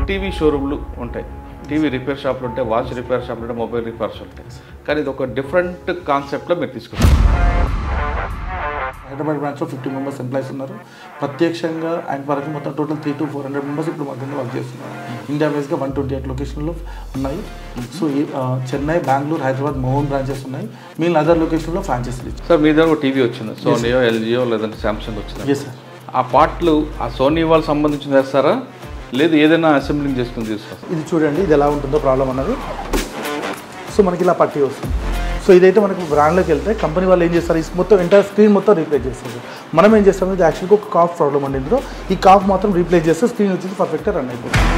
TV షోరూమ్లు ఉంటాయి, TV repair షాప్లు ఉంటాయి, వాచ్ రిపేర్ షాప్లు ఉంటాయి, మొబైల్ రిపేర్స్ ఉంటాయి. కానీ ఇది ఒక డిఫరెంట్ కాన్సెప్ట్లో మీరు తీసుకుంటారు. హైదరాబాద్ బ్రాంచ్లో 50 మెంబర్స్ ఎంప్లాయీస్ ఉన్నారు. ప్రత్యక్షంగా అండ్ వరకు మొత్తం టోటల్ 300 to 400 మెంబర్స్ ఇప్పుడు మా కింద వర్క్ చేస్తున్నారు. ఇండియా వైజ్గా 128 లొకేషన్లో ఉన్నాయి. సో చెన్నై, బెంగళూరు, హైదరాబాద్ మోహన్ బ్రాంచెస్ ఉన్నాయి. మిగిలిన అదర్ లొకేషన్లో ఫ్రాంచైజీలు ఇచ్చారు. సార్ మీ దగ్గర ఒక టీవీ వచ్చింది, సోనీయో, ఎల్జీయో లేదంటే శాంసంగ్ వచ్చింది. Yes sir. ఆ పార్ట్లు ఆ సోనీ వాళ్ళకి సంబంధించిన వేస్తారా, లేదు ఏదైనా అసెంబ్లింగ్ చేసుకుని తీసుకొస్తారు? ఇది చూడండి, ఇది ఎలా ఉంటుందో ప్రాబ్లం అన్నది. సో మనకి ఇలా పట్టి వస్తుంది. సో ఇదైతే మనకు బ్రాండ్లోకి వెళ్తే కంపెనీ వాళ్ళు ఏం చేస్తారు, ఈ మొత్తం ఎంటైర్ స్క్రీన్ మొత్తం రీప్లేస్ చేస్తారు. మనం ఏం చేస్తాం, ఇది యాక్చువల్గా ఒక కాఫ్ ప్రాబ్లం అండి. ఇందులో ఈ కాఫ్ మాత్రం రీప్లేస్ చేస్తే స్క్రీన్ వచ్చేసి పర్ఫెక్ట్గా రన్ అయిపోతుంది.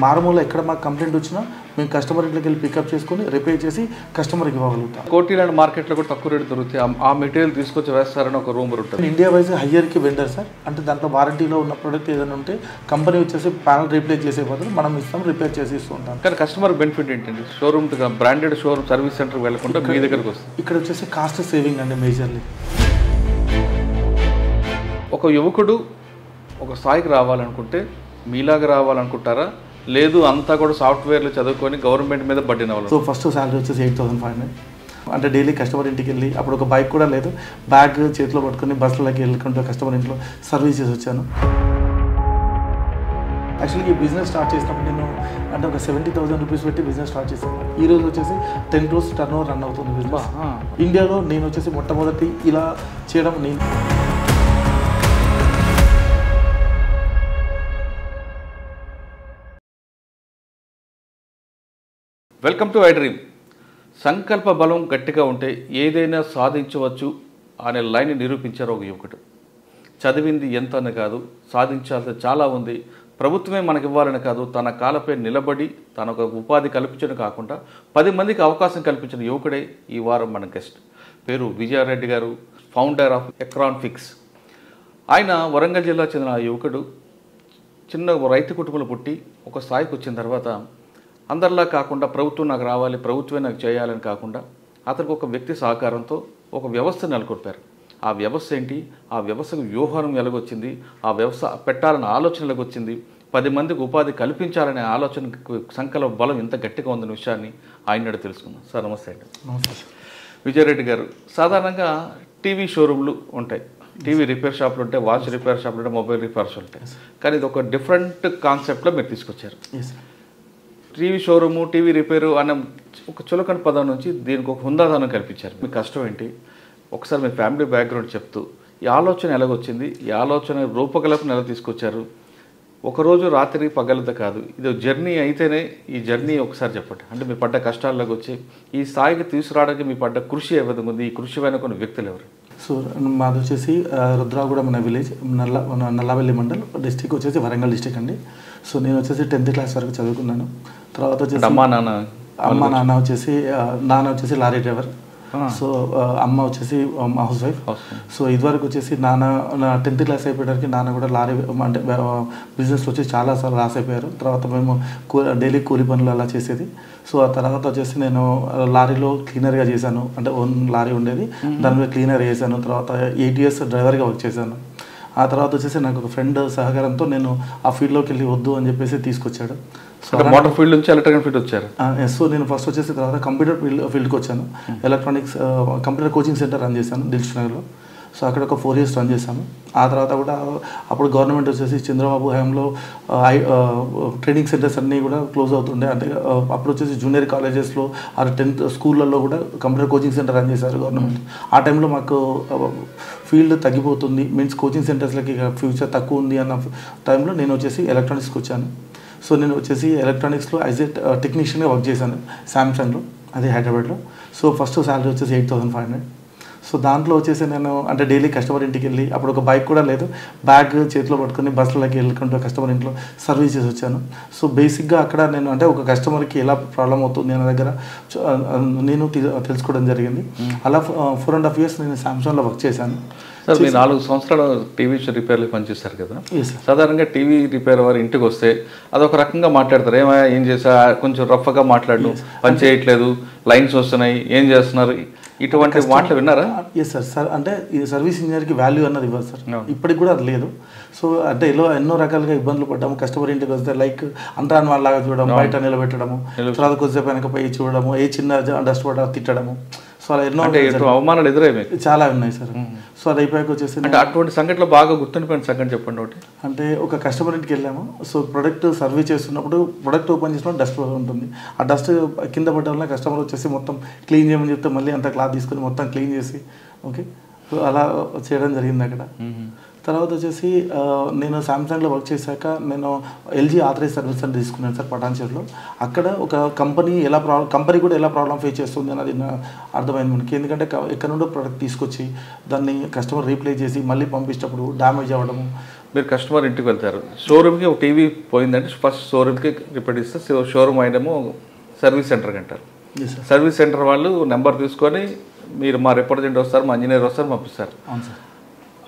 మారుమూల ఎక్కడ మాకు కంప్లైంట్ వచ్చినా మేము కస్టమర్ ఇంట్లోకి వెళ్ళి పికప్ చేసుకొని రిపేర్ చేసి కస్టమర్కి ఇవ్వగలుగుతాం. కోటిలాంటి మార్కెట్లో కూడా తక్కువ రేటు దొరుకుతాయి. ఆ మెటీరియల్ తీసుకొచ్చి వేస్తారని ఒక రూమర్ ఉంటుంది. ఇండియా వైజ్ హయ్యర్కి వెండర్ సార్. అంటే దాంట్లో వారంటీలో ఉన్న ప్రోడక్ట్ ఏదైనా ఉంటే కంపెనీ వచ్చేసి ప్యానల్ రీప్లేస్ చేసే బదులు మనం ఇస్తాం, రిపేర్ చేసి ఇస్తూ ఉంటాం. కానీ కస్టమర్ బెనిఫిట్ ఏంటండి? షోరూమ్ బ్రాండెడ్ షోరూమ్ సర్వీస్ సెంటర్కి వెళ్ళకుండా మీ దగ్గరకు వస్తుంది. ఇక్కడ వచ్చేసి కాస్ట్ సేవింగ్ అండి మేజర్లీ. ఒక యువకుడు ఒక స్థాయికి రావాలనుకుంటే మీలాగా రావాలనుకుంటారా, లేదు అంతా కూడా సాఫ్ట్వేర్లు చదువుకొని గవర్నమెంట్ మీద బడ్డీన వాళ్ళు? సో ఫస్ట్ శాలరీ వచ్చేసి 8,500. అంటే డైలీ కస్టమర్ ఇంటికి వెళ్ళి, అప్పుడు ఒక బైక్ కూడా లేదు, బ్యాగ్ చేతిలో పట్టుకొని బస్సులకి వెళ్ళుకుంటూ కస్టమర్ ఇంట్లో సర్వీస్ చేసి వచ్చాను. యాక్చువల్గా ఈ బిజినెస్ స్టార్ట్ చేసినప్పుడు నేను అంటే ఒక 70,000 రూపీస్ పెట్టి బిజినెస్ స్టార్ట్ చేశాను. ఈ రోజు వచ్చేసి 10 crores టర్న్ ఓవర్ రన్ అవుతుంది బిజినెస్. ఇండియాలో నేను వచ్చేసి మొట్టమొదటి ఇలా చేయడం నేను. Welcome to I dream. సంకల్ప బలం గట్టిగా ఉంటే ఏదైనా సాధించవచ్చు అనే లైన్ నిరూపించారు ఒక యువకుడు. చదివింది ఎంత అని కాదు, సాధించాల్సి చాలా ఉంది, ప్రభుత్వమే మనకి ఇవ్వాలని కాదు, తన కాలపై నిలబడి తన ఒక ఉపాధి కల్పించడం కాకుండా 10 మందికి అవకాశం కల్పించిన యువకుడే ఈ వారం మన గెస్ట్. పేరు విజయారెడ్డి గారు, ఫౌండర్ ఆఫ్ ఎక్రాన్ ఫిక్స్. ఆయన వరంగల్ జిల్లా చెందిన ఆ యువకుడు చిన్న రైతు కుటుంబంలో పుట్టి ఒక స్థాయికి వచ్చిన తర్వాత అందరిలా కాకుండా ప్రభుత్వం నాకు రావాలి, ప్రభుత్వమే నాకు చేయాలని కాకుండా అతనికి ఒక వ్యక్తి సహకారంతో ఒక వ్యవస్థ నెలకొల్పారు. ఆ వ్యవస్థ ఏంటి, ఆ వ్యవస్థకు వ్యూహం ఎలాగొచ్చింది, ఆ వ్యవస్థ పెట్టాలన్న ఆలోచన ఎలాగొచ్చింది, 10 మందికి ఉపాధి కల్పించాలనే ఆలోచన సంకల్ప బలం ఎంత గట్టిగా ఉందన్న విషయాన్ని ఆయన తెలుసుకుందాం. సార్ నమస్తే అండి. విజయారెడ్డి గారు, సాధారణంగా టీవీ షోరూమ్లు ఉంటాయి, టీవీ రిపేర్ షాప్లు ఉంటాయి, వాచ్ రిపేర్ షాప్లు ఉంటాయి, మొబైల్ రిపేర్స్ ఉంటాయి. కానీ ఇది ఒక డిఫరెంట్ కాన్సెప్ట్లో మీరు తీసుకొచ్చారు. టీవీ షోరూము, టీవీ రిపేరు అన్న ఒక చులకన పదం నుంచి దీనికి ఒక హుందాదనం కల్పించారు. మీ కష్టం ఏంటి, ఒకసారి మీ ఫ్యామిలీ బ్యాక్గ్రౌండ్ చెప్తూ ఈ ఆలోచన ఎలాగొచ్చింది, ఈ ఆలోచన రూపకల్పన ఎలా తీసుకొచ్చారు? ఒకరోజు రాత్రి పగలత కాదు, ఇది జర్నీ అయితేనే ఈ జర్నీ ఒకసారి చెప్పండి. అంటే మీ పడ్డ కష్టాల్లోకి వచ్చి ఈ స్థాయికి తీసుకురావడానికి మీ పడ్డ కృషి ఏ విధంగా ఉంది, ఈ కృషి వెనుక కొన్ని వ్యక్తులు ఎవరు? సో మాది వచ్చేసి రుద్రాగూడ మన విలేజ్, నల్లవెల్లి మండల్, డిస్టిక్ వచ్చేసి వరంగల్ డిస్టిక్ అండి. సో నేను వచ్చేసి 10th క్లాస్ వరకు చదువుకున్నాను. తర్వాత వచ్చేసి అమ్మ నాన్న వచ్చేసి లారీ డ్రైవర్. సో అమ్మ వచ్చేసి హౌస్ వైఫ్. సో ఇదివరకు వచ్చేసి నాన్న 10th క్లాస్ అయిపోయేసరికి నాన్న కూడా లారీ అంటే బిజినెస్లో వచ్చి చాలాసార్లు లాస్ అయిపోయారు. తర్వాత మేము డైలీ కూలి పనులు అలా చేసేది. సో ఆ తర్వాత వచ్చేసి నేను లారీలో క్లీనర్గా చేశాను, అంటే ఓన్ లారీ ఉండేది, దాని మీద క్లీనర్ చేశాను. తర్వాత 8 years డ్రైవర్గా వర్క్ చేశాను. ఆ తర్వాత వచ్చేసి నాకు ఒక ఫ్రెండ్ సహకారంతో నేను ఆ ఫీల్డ్లోకి వెళ్ళి వద్దు అని చెప్పేసి తీసుకొచ్చాడు. సో మోటార్ ఫీల్డ్ నుంచి ఎలక్ట్రికల్ ఫీల్డ్ వచ్చారు. సో నేను ఫస్ట్ వచ్చేసి తర్వాత కంప్యూటర్ ఫీల్డ్కి వచ్చాను. Electronics computer coaching centre run చేశాను దిల్సుఖ్నగర్లో. సో అక్కడ ఒక 4 years రన్ చేశాను. ఆ తర్వాత కూడా అప్పుడు గవర్నమెంట్ వచ్చేసి చంద్రబాబు హయాంలో ట్రైనింగ్ సెంటర్స్ అన్నీ కూడా క్లోజ్ అవుతుండే. అంటే అప్పుడు వచ్చేసి జూనియర్ కాలేజెస్లో 10th స్కూళ్ళల్లో కూడా కంప్యూటర్ కోచింగ్ సెంటర్ రన్ చేశారు గవర్నమెంట్. ఆ టైంలో మాకు ఫీల్డ్ తగ్గిపోతుంది, మీన్స్ కోచింగ్ సెంటర్స్లకి ఫ్యూచర్ తక్కువ ఉంది అన్న టైంలో నేను వచ్చేసి ఎలక్ట్రానిక్స్కి వచ్చాను. సో నేను వచ్చేసి ఎలక్ట్రానిక్స్లో యాజ్ ఏ టెక్నీషియన్గా వర్క్ చేశాను శాంసంగ్లో, అది హైదరాబాద్లో. సో ఫస్ట్ శాలరీ వచ్చేసి 8,500. సో దాంట్లో వచ్చేసి నేను అంటే డైలీ కస్టమర్ ఇంటికి వెళ్ళి, అప్పుడు ఒక బైక్ కూడా లేదు, బ్యాగ్ చేతిలో పట్టుకొని బస్సులకి వెళ్ళుకుంటూ కస్టమర్ ఇంట్లో సర్వీస్ చేసి వచ్చాను. సో బేసిక్గా అక్కడ నేను అంటే ఒక కస్టమర్కి ఎలా ప్రాబ్లం అవుతుంది అనే దగ్గర నేను తెలుసుకోవడం జరిగింది. అలా 4.5 years నేను శాంసంగ్లో వర్క్ చేశాను. సార్ మీరు 4 సంవత్సరాలు టీవీ రిపేర్లు పనిచేస్తారు కదా. సాధారణంగా టీవీ రిపేర్ వారు ఇంటికి వస్తే అదొక రకంగా మాట్లాడతారు, ఏం చేసా కొంచెం రఫ్గా మాట్లాడడం, పని చేయట్లేదు, లైన్స్ వస్తున్నాయి, ఏం చేస్తున్నారు, ఇటువంటి మాటలు విన్నారా? ఎస్ సార్ అంటే ఈ సర్వీస్ ఇంజనీర్కి వాల్యూ అన్నది ఇవ్వదు సార్, ఇప్పటికి కూడా అది లేదు. సో అంటే ఎన్నో రకాలుగా ఇబ్బందులు పడ్డాము. కస్టమర్ ఇంటికి వస్తే లైక్ అంతా వాళ్ళలాగా చూడడం, బయట నిలబెట్టడము, తర్వాత కొద్దిసేపు వెనక పోయి చూడడము, ఏ చిన్న డస్ట్ పడ్డా తిట్టడము. సో అలా ఎన్నో అవమానాలు ఎదురయ్యాయి, చాలా ఉన్నాయి సార్. సో అది అయిపోయాక వచ్చేసి అంటే అటువంటి సంఘటనలో బాగా గుర్తుండిపోయిన సంఘటన చెప్పండి ఒకటి. అంటే ఒక కస్టమర్ ఇంటికి వెళ్ళాము. సో ప్రొడక్ట్ సర్వీస్ చేస్తున్నప్పుడు ప్రొడక్ట్ ఓపెన్ చేసినప్పుడు డస్ట్ ఉంటుంది. ఆ డస్ట్ కింద పడ్డ వల్ల కస్టమర్ వచ్చేసి మొత్తం క్లీన్ చేయమని చెప్తే మళ్ళీ అంత క్లాత్ తీసుకొని మొత్తం క్లీన్ చేసి ఓకే సో అలా చేయడం జరిగింది అక్కడ. తర్వాత వచ్చేసి నేను సామ్సంగ్లో వర్క్ చేశాక నేను ఎల్జీ ఆథరైజ్ సర్వీస్ అని తీసుకున్నాను సార్ పటాన్చేరులో. అక్కడ ఒక కంపెనీ కూడా ఎలా ప్రాబ్లం ఫేస్ చేస్తుంది అన్నది అర్థమైంది మనకి. ఎందుకంటే ఎక్కడ నుండో ప్రోడక్ట్ తీసుకొచ్చి దాన్ని కస్టమర్ రీప్లేస్ చేసి మళ్ళీ పంపించేటప్పుడు డ్యామేజ్ అవ్వడము. మీరు కస్టమర్ ఇంటికి వెళ్తారు, షోరూమ్కి ఒక టీవీ పోయిందంటే ఫస్ట్ షోరూమ్కి రిపేర్ ఇస్తే షోరూమ్ అయినేమో సర్వీస్ సెంటర్కి అంటారు. సర్వీస్ సెంటర్ వాళ్ళు నెంబర్ తీసుకొని మీరు మా రిప్రజెంటేటివ్ వస్తారు, మా ఇంజనీర్ వస్తారు, పంపిస్తారు. అవును సార్.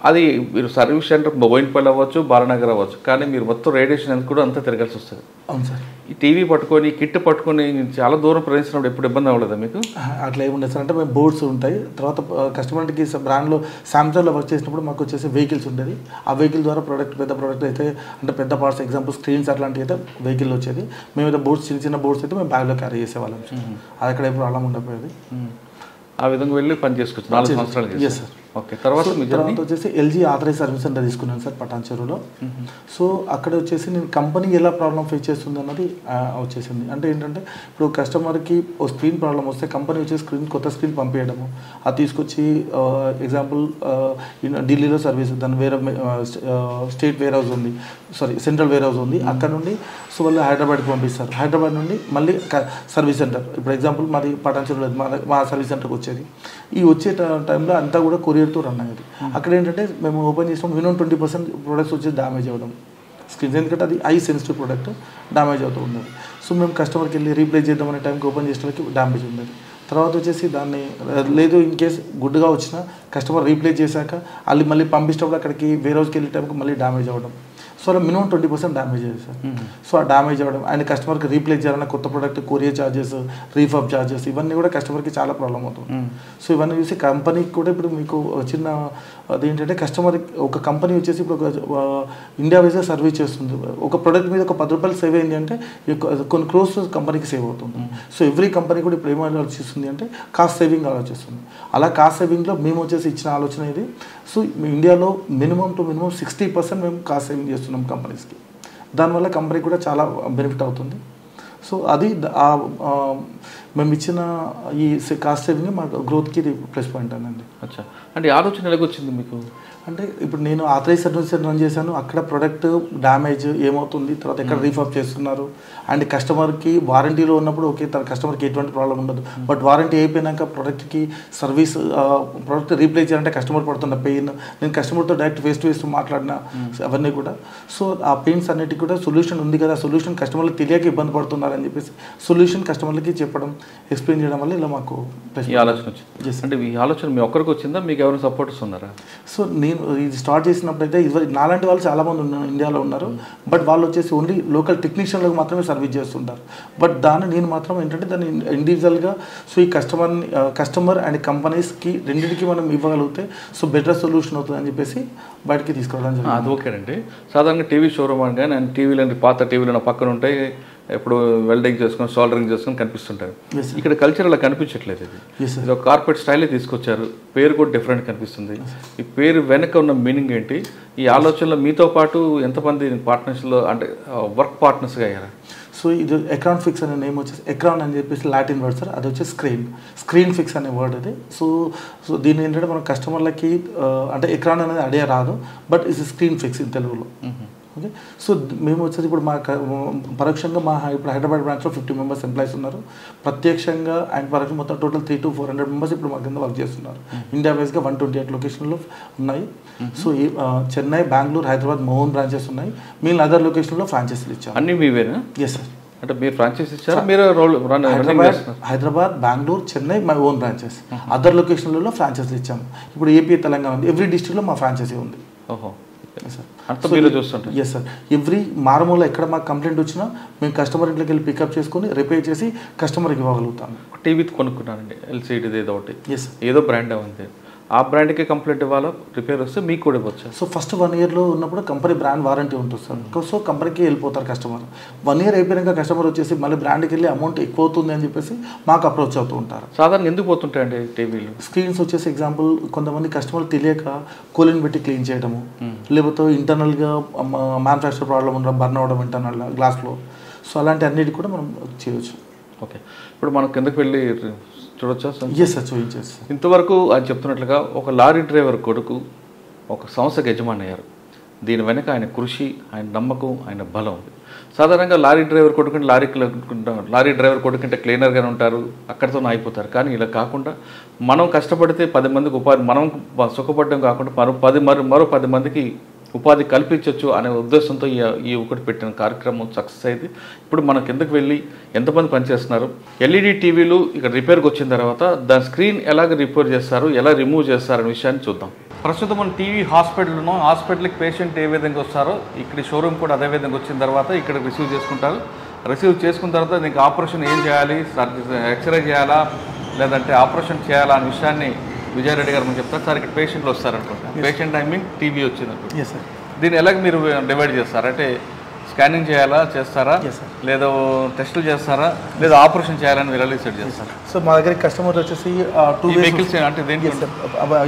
అది మీరు సర్వీస్ సెంటర్ బోయినపల్లి అవ్వచ్చు, బాలనగర్ అవ్వచ్చు, కానీ మీరు మొత్తం రేడియేషన్ ఎంత కూడా అంతా తిరగాల్సి వస్తుంది. అవును సార్. ఈ టీవీ పట్టుకొని కిట్ పట్టుకొని చాలా దూరం ప్రయాణించినప్పుడు ఎప్పుడు ఇబ్బంది అవ్వలేదా మీకు? అట్లా ఏముండదు సార్. అంటే మేము బోర్డ్స్ ఉంటాయి. తర్వాత కస్టమర్కి బ్రాండ్లో సామ్సంగ్లో వర్క్ చేసినప్పుడు మాకు వచ్చేసి వెహికల్స్ ఉండేది. ఆ వెహికల్ ద్వారా పెద్ద ప్రోడక్ట్ అయితే అంటే పెద్ద పార్ట్స్ ఎగ్జాంపుల్ స్క్రీన్స్ అట్లాంటివి అయితే వెహికల్ వచ్చేది. మేమైతే బోర్డ్స్ చిన్న బోర్డ్స్ అయితే మేము బ్యాగ్లో క్యారీ చేసేవాళ్ళం. అది అక్కడ ఎప్పుడు అలా ఉండకపోయేది. ఆ విధంగా వెళ్ళి పని చేసుకోవచ్చు 4 సంవత్సరాలు. Yes sir. ఓకే. తర్వాత వచ్చేసి ఎల్జీ ఆథరైజ్ సర్వీస్ సెంటర్ తీసుకున్నాను సార్ పటాన్చెరులో. సో అక్కడ వచ్చేసి నేను కంపెనీ ఎలా ప్రాబ్లం ఫేస్ చేస్తుంది అన్నది వచ్చేసింది. అంటే ఏంటంటే ఇప్పుడు కస్టమర్కి ఓ స్క్రీన్ ప్రాబ్లం వస్తే కంపెనీ వచ్చే కొత్త స్క్రీన్ పంపించడము, అది తీసుకొచ్చి ఎగ్జాంపుల్ ఢిల్లీలో సర్వీస్ దాని వేరే స్టేట్ వేర్ హౌస్ ఉంది, సెంట్రల్ వేర్ హౌస్ ఉంది, అక్కడ నుండి సో వాళ్ళు హైదరాబాద్కి పంపిస్తారు. హైదరాబాద్ నుండి మళ్ళీ సర్వీస్ సెంటర్, ఇప్పుడు ఎగ్జాంపుల్ మాది పటాన్చెరులో మా సర్వీస్ సెంటర్కి వచ్చేది. ఈ వచ్చే టైంలో అంతా కూడా కొరియర్తో రన్ అయ్యేది. అక్కడ ఏంటంటే మేము ఓపెన్ చేసినాం మినిమం 20% ప్రొడక్ట్స్ వచ్చి డ్యామేజ్ అవ్వడం స్క్రీన్స్, ఎందుకంటే అది హై సెన్సిటివ్ ప్రోడక్ట్ డ్యామేజ్ అవుతూ ఉండేది. సో మేము కస్టమర్కి వెళ్ళి రీప్లేస్ చేద్దామనే టైంకి ఓపెన్ చేసేటప్పటికి డ్యామేజ్ ఉండేది. తర్వాత వచ్చేసి దాన్ని లేదు ఇన్ కేస్ గుడ్గా వచ్చినా కస్టమర్ రీప్లేస్ చేశాక వాళ్ళు మళ్ళీ పంపించేటప్పుడు అక్కడికి వేరే హౌస్కి వెళ్ళే టైంకి మళ్ళీ డ్యామేజ్ అవ్వడం. సో అలా మినిమం 20% డ్యామేజ్ అయ్యేది సార్. సో ఆ డ్యామేజ్ అవ్వడం అండ్ కస్టమర్కి రీప్లేస్ చేయాలన్న కొత్త ప్రోడక్ట్ కొరియర్ ఛార్జెస్, రీఫర్బ్ ఛార్జెస్ ఇవన్నీ కూడా కస్టమర్కి చాలా ప్రాబ్లం అవుతుంది. సో ఇవన్నీ చూసి కంపెనీకి కూడా ఇప్పుడు మీకు చిన్న అదేంటంటే కస్టమర్ ఒక కంపెనీ వచ్చేసి ఇప్పుడు ఇండియా వైజ్గా సర్వీస్ చేస్తుంది. ఒక ప్రోడక్ట్ మీద ఒక 10 రూపాయలు సేవ్ అయింది అంటే కొన్ని క్రోర్స్ కంపెనీకి సేవ్ అవుతుంది. సో ఎవ్రీ కంపెనీ కూడా ఇప్పుడు ఏం ఆలోచిస్తుంది అంటే కాస్ట్ సేవింగ్ ఆలోచిస్తుంది. అలా కాస్ట్ సేవింగ్లో మేము వచ్చేసి ఇచ్చిన ఆలోచన ఇది. సో ఇండియాలో మినిమం 60% మేము కాస్ట్ సేవింగ్ చేస్తున్నాం కంపెనీస్కి. దానివల్ల కంపెనీ కూడా చాలా బెనిఫిట్ అవుతుంది. సో అది మేము ఇచ్చిన ఈ కాస్ట్ సేవింగ్ మా గ్రోత్కి ప్లస్ పాయింట్ అనండి. అచ్చా, అంటే ఆలోచన ఎలాగొచ్చింది మీకు? అంటే ఇప్పుడు నేను ఆథరైజ్ సర్వీస్ రన్ చేశాను. అక్కడ ప్రొడక్ట్ డ్యామేజ్ ఏమవుతుంది, తర్వాత ఎక్కడ రీఫర్బ్ చేస్తున్నారు, అండ్ కస్టమర్కి వారంటీలో ఉన్నప్పుడు ఓకే తన కస్టమర్కి ఎటువంటి ప్రాబ్లం ఉండదు. బట్ వారంటీ అయిపోయినాక ప్రొడక్ట్కి సర్వీస్ ప్రొడక్ట్ రీప్లేస్ చేయాలంటే కస్టమర్ పడుతున్న పెయిన్, నేను కస్టమర్తో డైరెక్ట్ ఫేస్ టు ఫేస్ మాట్లాడిన అవన్నీ కూడా. సో ఆ పెయిన్స్ అన్నిటికీ కూడా సొల్యూషన్ ఉంది కదా, సొల్యూషన్ కస్టమర్లకు తెలియక ఇబ్బంది పడుతున్నారని చెప్పేసి సొల్యూషన్ కస్టమర్లకి చెప్పడం, ఎక్స్ప్లెయిన్ చేయడం వల్ల ఇలా మాకు ఈ ఆలోచన వచ్చింది. అంటే ఈ ఆలోచన మీ ఒక్కరికి వచ్చిందా, మీకు ఎవరైనా సపోర్టర్స్ ఉన్నారా? సో నేను ఇది స్టార్ట్ చేసినప్పుడు అయితే నాలాంటి వాళ్ళు చాలామంది ఉన్నారు ఇండియాలో ఉన్నారు. బట్ వాళ్ళు వచ్చేసి ఓన్లీ లోకల్ టెక్నీషియన్లకు మాత్రమే సర్వీస్ చేస్తుంటారు. బట్ దాన్ని నేను మాత్రం ఏంటంటే దాన్ని ఇండివిజువల్గా సో ఈ కస్టమర్ అండ్ కంపెనీస్కి రెండింటికి మనం ఇవ్వగలిగితే సో బెటర్ సొల్యూషన్ అవుతుంది అని చెప్పేసి బయటకి తీసుకురావడం జరిగింది. అది ఓకేనండి. సాధారణంగా టీవీ షోరూమ్ అనగా నేను టీవీలో పాత టీవీలో పక్కన ఉంటాయి, ఎప్పుడు వెల్డింగ్ చేసుకొని సోల్డరింగ్ చేసుకొని కనిపిస్తుంటారు. ఇక్కడ కల్చర్ అలా కనిపించట్లేదు. ఇది ఒక కార్పొరేట్ స్టైలే తీసుకొచ్చారు, పేరు కూడా డిఫరెంట్ కనిపిస్తుంది. ఈ పేరు వెనక ఉన్న మీనింగ్ ఏంటి? ఈ ఆలోచనలో మీతో పాటు ఎంతమంది పార్ట్నర్స్లో అంటే వర్క్ పార్ట్నర్స్గా అయ్యారా? సో ఇది ఎక్రాన్ ఫిక్స్ అనే నేమ్ వచ్చేసి ఎక్రాన్ అని చెప్పేసి లాటిన్ వర్డ్ సార్. అది వచ్చేసి స్క్రీన్ ఫిక్స్ అనే వర్డ్ అది. సో దీని ఏంటంటే మన కస్టమర్లకి అంటే ఎక్రాన్ అనేది అడిగే రాదు, but it's screen fix in తెలుగులో. ఓకే. సో మేము వచ్చేసి ఇప్పుడు మా పరోక్షంగా ఇప్పుడు హైదరాబాద్ బ్రాంచ్లో 50 మెంబర్స్ ఎంప్లాయీస్ ఉన్నారు. ప్రత్యక్షంగా అండ్ పరోక్షంగా మొత్తం టోటల్ 300 to 400 మెంబర్స్ ఇప్పుడు మా కింద వర్క్ చేస్తున్నారు. ఇండియా వైజ్గా 128 లొకేషన్లో ఉన్నాయి. So Chennai, Bengaluru, Hyderabad own branches ఉన్నాయి. మిగిలిన అదర్ లొకేషన్లో ఫ్రాంచైజీలు ఇచ్చాము. అన్ని మీవేనా? Yes sir. అంటే మీరు ఫ్రాంచైజీ ఇచ్చారా? మీరు Hyderabad, Bengaluru, Chennai my own branches. Other లొకేషన్లలో ఫ్రాంచైజీలు ఇచ్చాము. ఇప్పుడు ఏపీ, తెలంగాణ ఉంది. ఎవ్రీ డిస్ట్రిక్ట్లో మా ఫ్రాంచైజీ ఉంది. ఓహో. అంతా మీరు చూస్తుంటారు. ఎస్ సార్, ఎవ్రీ మారుమూల ఎక్కడ మాకు కంప్లైంట్ వచ్చినా మేము కస్టమర్ ఇంట్లోకి వెళ్ళి పికప్ చేసుకొని రిపేర్ చేసి కస్టమర్కి ఇవ్వగలుగుతాము. టీవీ కొనుక్కున్నానండి, ఎల్సీడీది ఏదో ఒకటి, ఎస్ ఏదో బ్రాండ్ అంతే, ఆ బ్రాండ్కి కంప్లైంట్ ఇవ్వాలా, రిపేర్ వస్తే మీకు కూడా ఇవ్వచ్చు. సో ఫస్ట్ 1 yearలో ఉన్నప్పుడు కంపెనీ బ్రాండ్ వారంటీ ఉంటుంది సార్. సో కంపెనీకి వెళ్ళిపోతారు కస్టమర్. 1 year అయిపోయాక కస్టమర్ వచ్చేసి మళ్ళీ బ్రాండ్కి వెళ్ళి అమౌంట్ ఎక్కువ అవుతుంది అని చెప్పేసి మాకు అప్రోచ్ అవుతూ ఉంటారు. సాధారణ ఎందుకు పోతుంటాయండి టీవీలు? స్క్రీన్స్ వచ్చేసి ఎగ్జాంపుల్ కొంతమంది కస్టమర్ తెలియక కూలింగ్ పెట్టి క్లీన్ చేయడము, లేకపోతే ఇంటర్నల్గా మ్యానుఫ్యాక్చర్ ప్రాబ్లం ఉండడం, బర్న్ అవ్వడం ఇంటర్నల్ గ్లాస్లో. సో అలాంటి అన్నిటి కూడా మనం చేయవచ్చు. ఓకే, ఇప్పుడు మనం కిందకి వెళ్ళి చూడొచ్చా సార్? ఎస్ సార్, చూపించవచ్చు. ఇంతవరకు ఆయన చెప్తున్నట్లుగా ఒక లారీ డ్రైవర్ కొడుకు ఒక సంస్థకు యజమాని అయ్యారు. దీని వెనక ఆయన కృషి, ఆయన నమ్మకం, ఆయన బలం ఉంది. సాధారణంగా లారీ డ్రైవర్ కొడుకుంటే లారీ డ్రైవర్ కొడుకుంటే క్లీనర్గానే ఉంటారు, అక్కడితో అయిపోతారు. కానీ ఇలా కాకుండా మనం కష్టపడితే 10 మందికి ఉపాధి, మనం సుఖపడడం కాకుండా మరో 10 మందికి ఉపాధి కల్పించవచ్చు అనే ఉద్దేశంతో ఈ ఒకటి పెట్టిన కార్యక్రమం సక్సెస్ అయింది. ఇప్పుడు మనం కిందకు వెళ్ళి ఎంతమంది పనిచేస్తున్నారు, ఎల్ఈడి టీవీలు ఇక్కడ రిపేర్కి వచ్చిన తర్వాత దాని స్క్రీన్ ఎలాగ రిపేర్ చేస్తారు, ఎలా రిమూవ్ చేస్తారు అనే విషయాన్ని చూద్దాం. ప్రస్తుతం మనం టీవీ హాస్పిటల్ ఉన్నాం. హాస్పిటల్కి పేషెంట్ ఏ విధంగా వస్తారో ఇక్కడ షోరూమ్ కూడా అదే విధంగా వచ్చిన తర్వాత ఇక్కడ రిసీవ్ చేసుకుంటారు. రిసీవ్ చేసుకున్న తర్వాత నీకు ఆపరేషన్ ఏం చేయాలి, ఎక్స్రే చేయాలా లేదంటే ఆపరేషన్ చేయాలా అనే విషయాన్ని విజయారెడ్డి గారు మనం చెప్తారు. సార్ ఇక్కడ పేషెంట్లు వస్తారనుకుంటా, పేషెంట్ ఐ మీన్ టీవీ వచ్చిందనుకుంటా. Yes sir. దీన్ని ఎలాగ మీరు డివైడ్ చేస్తారు? అంటే స్కానింగ్ చేస్తారా, లేదా టెస్టులు చేస్తారా, లేదా ఆపరేషన్ చేయాలని మీరు డిసైడ్ చేస్తారు? సో మా దగ్గర కస్టమర్ వచ్చేసి 2 వెహికల్స్ అంటే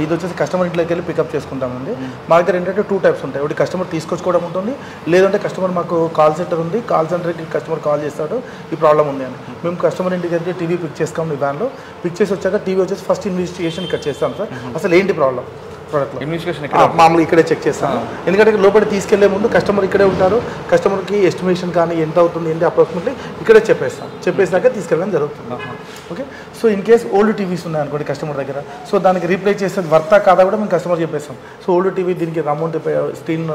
ఇది వచ్చేసి కస్టమర్ ఇంట్లోకి వెళ్ళి పికప్ చేసుకుంటామండి. మా దగ్గర ఏంటంటే 2 types ఉంటాయి. ఒకటి కస్టమర్ తీసుకొచ్చుకోవడం ఉంటుంది, లేదంటే కస్టమర్ మాకు కాల్ సెంటర్ ఉంది, కాల్ సెంటర్కి కస్టమర్ కాల్ చేస్తాడు ఈ ప్రాబ్లం ఉంది అని. మేము కస్టమర్ ఇంటికి వెళ్ళి టీవీ పిక్ చేసుకోండి, ఈ వ్యాన్లో పిక్ చేసి వచ్చాక టీవీ వచ్చేసి ఫస్ట్ ఇన్వెస్టిగేషన్ ఇక్కడ చేస్తాం సార్. అసలు ఏంటి ప్రాబ్లం మామూలుగా ఇక్కడే చెక్ చేస్తాను. ఎందుకంటే లోపల తీసుకెళ్లే ముందు కస్టమర్ ఇక్కడే ఉంటారు, కస్టమర్కి ఎస్టిమేషన్ కానీ ఎంత అవుతుంది ఏంటి అప్రాక్సిమేట్లీ ఇక్కడే చెప్పేసాక తీసుకెళ్ళడం జరుగుతుంది. Okay, so in case old TVs ఉన్నాయి అనుకోండి కస్టమర్ దగ్గర, సో దానికి రీప్లేస్ చేసేది వర్తా కాదా కూడా మేము కస్టమర్ చెప్పేస్తాం. సో ఓల్డ్ టీవీ దీనికి అమౌంట్ స్క్రీన్